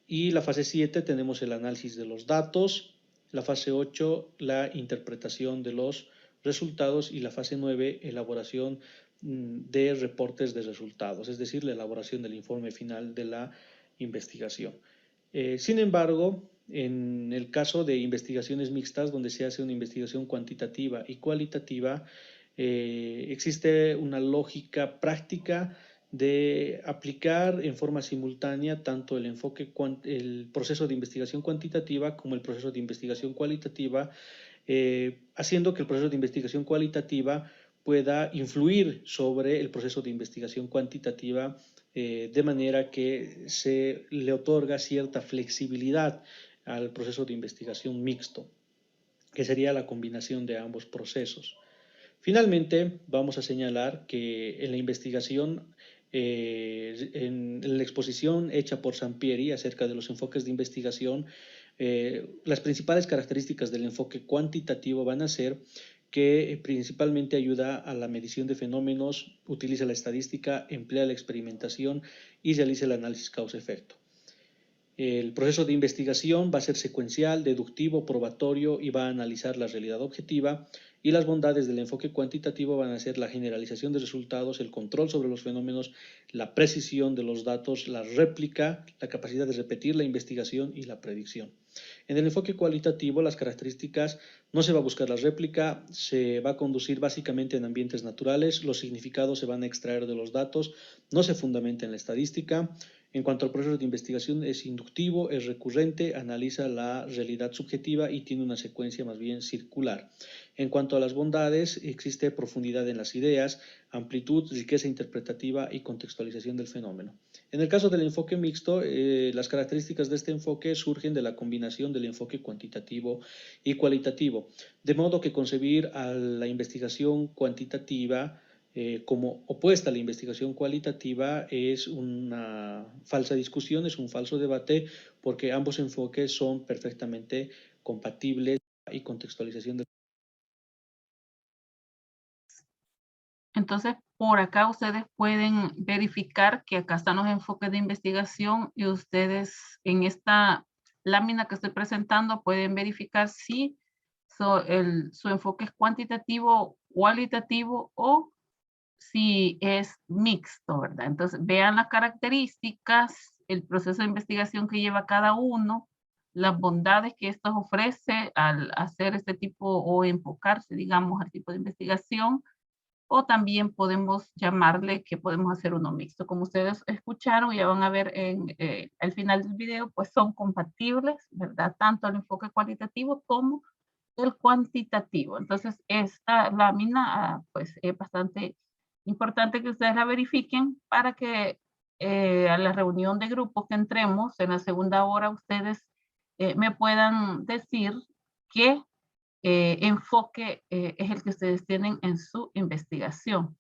Y la fase 7 tenemos el análisis de los datos, la fase 8 la interpretación de los resultados y la fase 9 elaboración de reportes de resultados, es decir, la elaboración del informe final de la investigación. Sin embargo, en el caso de investigaciones mixtas, donde se hace una investigación cuantitativa y cualitativa, existe una lógica práctica de aplicar en forma simultánea tanto el proceso de investigación cuantitativa como el proceso de investigación cualitativa, haciendo que el proceso de investigación cualitativa pueda influir sobre el proceso de investigación cuantitativa, de manera que se le otorga cierta flexibilidad al proceso de investigación mixto, que sería la combinación de ambos procesos. Finalmente, vamos a señalar que en la investigación, en la exposición hecha por Sampieri acerca de los enfoques de investigación, las principales características del enfoque cuantitativo van a ser que principalmente ayuda a la medición de fenómenos, utiliza la estadística, emplea la experimentación y realiza el análisis causa-efecto. El proceso de investigación va a ser secuencial, deductivo, probatorio y va a analizar la realidad objetiva, y las bondades del enfoque cuantitativo van a ser la generalización de resultados, el control sobre los fenómenos, la precisión de los datos, la réplica, la capacidad de repetir la investigación y la predicción. En el enfoque cualitativo, las características, no se va a buscar la réplica, se va a conducir básicamente en ambientes naturales, los significados se van a extraer de los datos, no se fundamenta en la estadística. En cuanto al proceso de investigación, es inductivo, es recurrente, analiza la realidad subjetiva y tiene una secuencia más bien circular. En cuanto a las bondades, existe profundidad en las ideas, amplitud, riqueza interpretativa y contextualización del fenómeno. En el caso del enfoque mixto, las características de este enfoque surgen de la combinación del enfoque cuantitativo y cualitativo, de modo que concebir a la investigación cuantitativa como opuesta a la investigación cualitativa es una falsa discusión, es un falso debate, porque ambos enfoques son perfectamente compatibles y contextualización del. Entonces, por acá ustedes pueden verificar que acá están los enfoques de investigación y ustedes en esta lámina que estoy presentando pueden verificar si su enfoque es cuantitativo, cualitativo o si es mixto, ¿verdad? Entonces, vean las características, el proceso de investigación que lleva cada uno, las bondades que estos ofrece al hacer este tipo o enfocarse, digamos, al tipo de investigación, o también podemos llamarle que podemos hacer uno mixto. Como ustedes escucharon, ya van a ver al final del video, pues son compatibles, ¿verdad? Tanto el enfoque cualitativo como el cuantitativo. Entonces, esta lámina, pues es bastante importante que ustedes la verifiquen para que a la reunión de grupos que entremos en la segunda hora, ustedes me puedan decir qué enfoque es el que ustedes tienen en su investigación.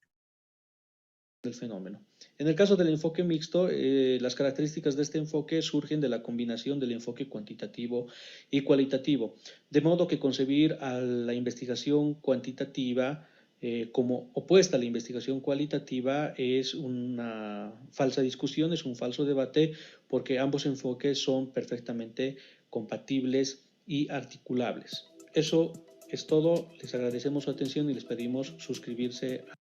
Del fenómeno. En el caso del enfoque mixto, las características de este enfoque surgen de la combinación del enfoque cuantitativo y cualitativo, de modo que concebir a la investigación cuantitativa como opuesta a la investigación cualitativa es una falsa discusión, es un falso debate, porque ambos enfoques son perfectamente compatibles y articulables. Eso es todo, les agradecemos su atención y les pedimos suscribirse a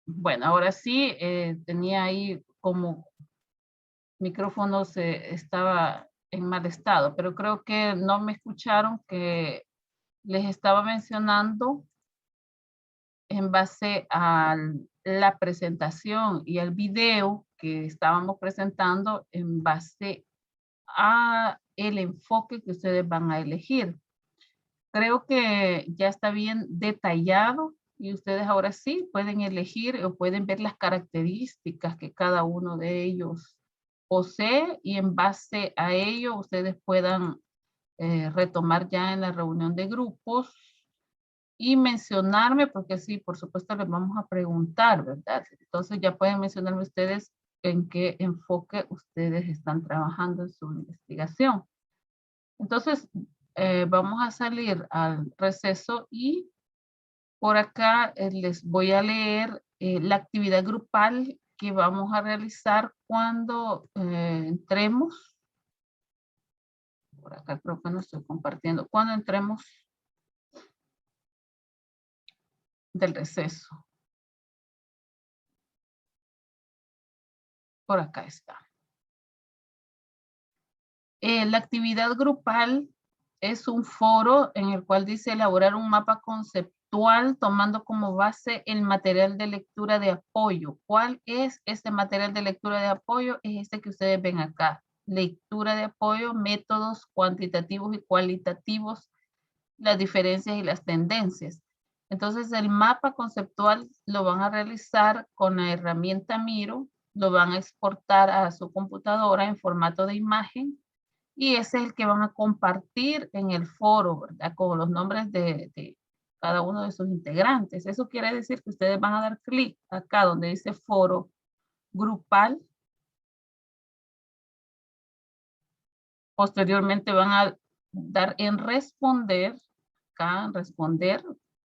Bueno, ahora sí, tenía ahí como micrófono estaba en mal estado, pero creo que no me escucharon que les estaba mencionando en base a la presentación y el video que estábamos presentando en base a el enfoque que ustedes van a elegir. Creo que ya está bien detallado y ustedes ahora sí pueden elegir o pueden ver las características que cada uno de ellos posee y en base a ello ustedes puedan retomar ya en la reunión de grupos y mencionarme, porque sí, por supuesto les vamos a preguntar, ¿verdad? Entonces ya pueden mencionarme ustedes en qué enfoque ustedes están trabajando en su investigación. Entonces, vamos a salir al receso y por acá les voy a leer la actividad grupal que vamos a realizar cuando entremos. Por acá creo que no estoy compartiendo. Cuando entremos del receso. Por acá está. La actividad grupal es un foro en el cual dice elaborar un mapa conceptual tomando como base el material de lectura de apoyo. ¿Cuál es este material de lectura de apoyo? Es este que ustedes ven acá. Lectura de apoyo, métodos cuantitativos y cualitativos, las diferencias y las tendencias. Entonces el mapa conceptual lo van a realizar con la herramienta Miro, lo van a exportar a su computadora en formato de imagen y ese es el que van a compartir en el foro, ¿verdad? Con los nombres de cada uno de sus integrantes. Eso quiere decir que ustedes van a dar clic acá donde dice foro grupal. Posteriormente van a dar en responder, acá en responder,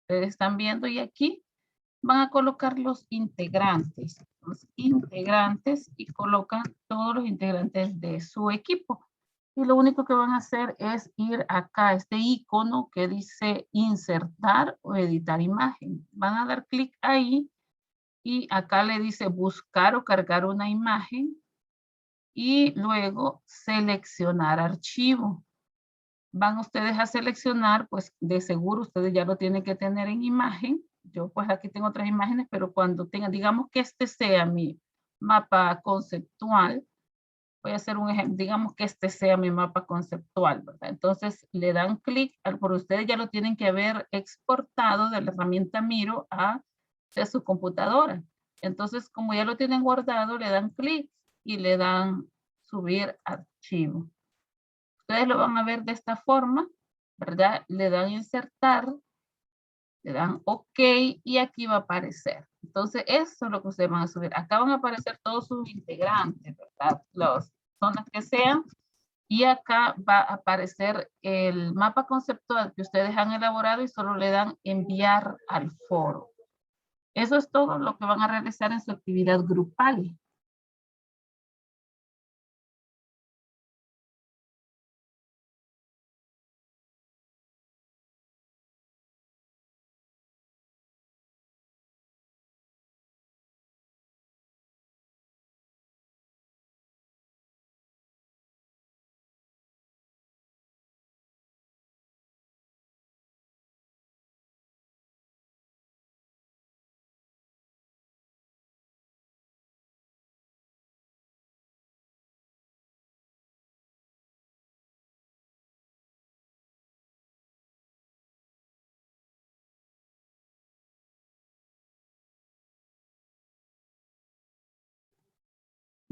ustedes están viendo y aquí van a colocar los integrantes y colocan todos los integrantes de su equipo. Y lo único que van a hacer es ir acá a este icono que dice insertar o editar imagen. Van a dar clic ahí y acá le dice buscar o cargar una imagen y luego seleccionar archivo. Van ustedes a seleccionar, pues de seguro ustedes ya lo tienen que tener en imagen. Yo pues aquí tengo otras imágenes, pero cuando tengan, digamos que este sea mi mapa conceptual, voy a hacer un ejemplo, digamos que este sea mi mapa conceptual, ¿verdad? Entonces le dan clic, por ustedes ya lo tienen que haber exportado de la herramienta Miro a su computadora. Entonces, como ya lo tienen guardado, le dan clic y le dan subir archivo. Ustedes lo van a ver de esta forma, ¿verdad? Le dan insertar, le dan OK y aquí va a aparecer. Entonces, eso es lo que ustedes van a subir. Acá van a aparecer todos sus integrantes, ¿verdad? Las zonas que sean. Y acá va a aparecer el mapa conceptual que ustedes han elaborado y solo le dan enviar al foro. Eso es todo lo que van a realizar en su actividad grupal.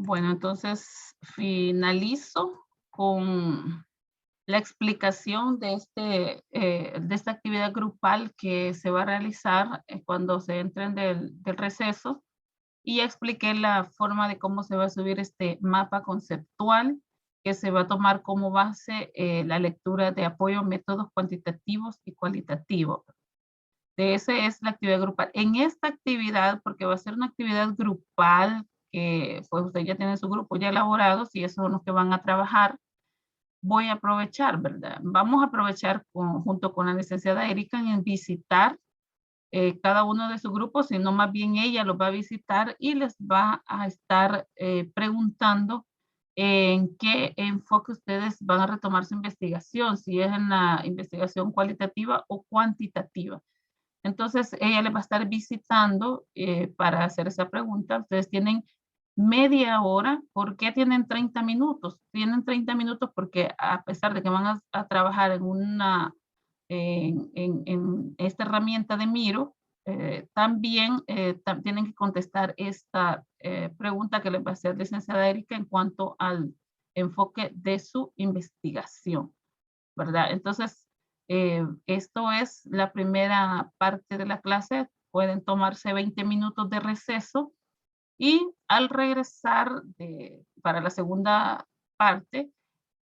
Bueno, entonces finalizo con la explicación de esta actividad grupal que se va a realizar cuando se entren del receso y expliqué la forma de cómo se va a subir este mapa conceptual que se va a tomar como base la lectura de apoyo, métodos cuantitativos y cualitativos. De ese es la actividad grupal. En esta actividad, porque va a ser una actividad grupal, que pues ustedes ya tienen su grupo ya elaborados y esos son los que van a trabajar, voy a aprovechar, ¿verdad? Vamos a aprovechar junto con la licenciada Erika en visitar cada uno de sus grupos, sino más bien ella los va a visitar y les va a estar preguntando en qué enfoque ustedes van a retomar su investigación, si es en la investigación cualitativa o cuantitativa. Entonces, ella les va a estar visitando para hacer esa pregunta. Ustedes tienen media hora. ¿Por qué tienen 30 minutos? Tienen 30 minutos porque a pesar de que van a trabajar en una en esta herramienta de Miro, también tienen que contestar esta pregunta que les va a hacer licenciada Erika en cuanto al enfoque de su investigación, ¿verdad? Entonces, esto es la primera parte de la clase. Pueden tomarse 20 minutos de receso y al regresar para la segunda parte,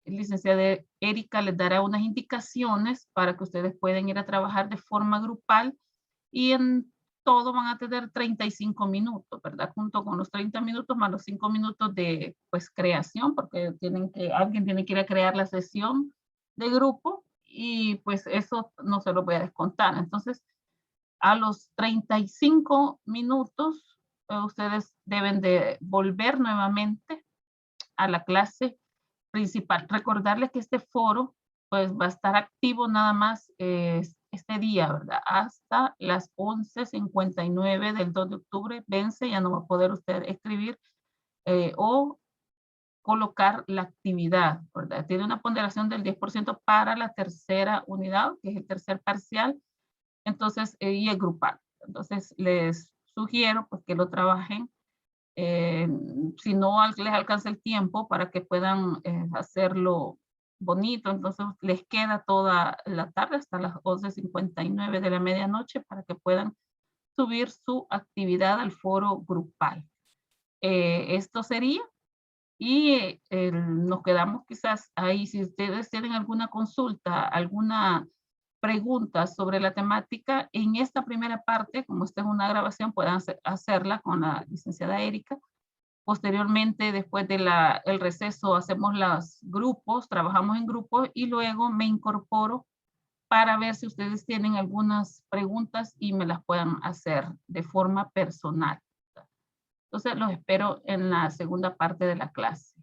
licenciada Erika les dará unas indicaciones para que ustedes puedan ir a trabajar de forma grupal y en todo van a tener 35 minutos, ¿verdad? Junto con los 30 minutos más los 5 minutos de pues creación, porque alguien tiene que ir a crear la sesión de grupo y pues eso no se lo voy a descontar. Entonces, a los 35 minutos, ustedes deben de volver nuevamente a la clase principal. Recordarles que este foro pues va a estar activo nada más este día, ¿verdad? Hasta las 11:59 del 2 de octubre vence, ya no va a poder usted escribir o colocar la actividad, ¿verdad? Tiene una ponderación del 10% para la tercera unidad, que es el tercer parcial, entonces, y el grupal. Entonces, les sugiero pues que lo trabajen si no les alcanza el tiempo para que puedan hacerlo bonito, entonces les queda toda la tarde hasta las 11:59 de la medianoche para que puedan subir su actividad al foro grupal. Esto sería y nos quedamos quizás ahí. Si ustedes tienen alguna consulta, alguna pregunta sobre la temática, en esta primera parte, como esta es una grabación, puedan hacerla con la licenciada Erika. Posteriormente, después de el receso, hacemos los grupos, trabajamos en grupos y luego me incorporo para ver si ustedes tienen algunas preguntas y me las puedan hacer de forma personal. Entonces, los espero en la segunda parte de la clase.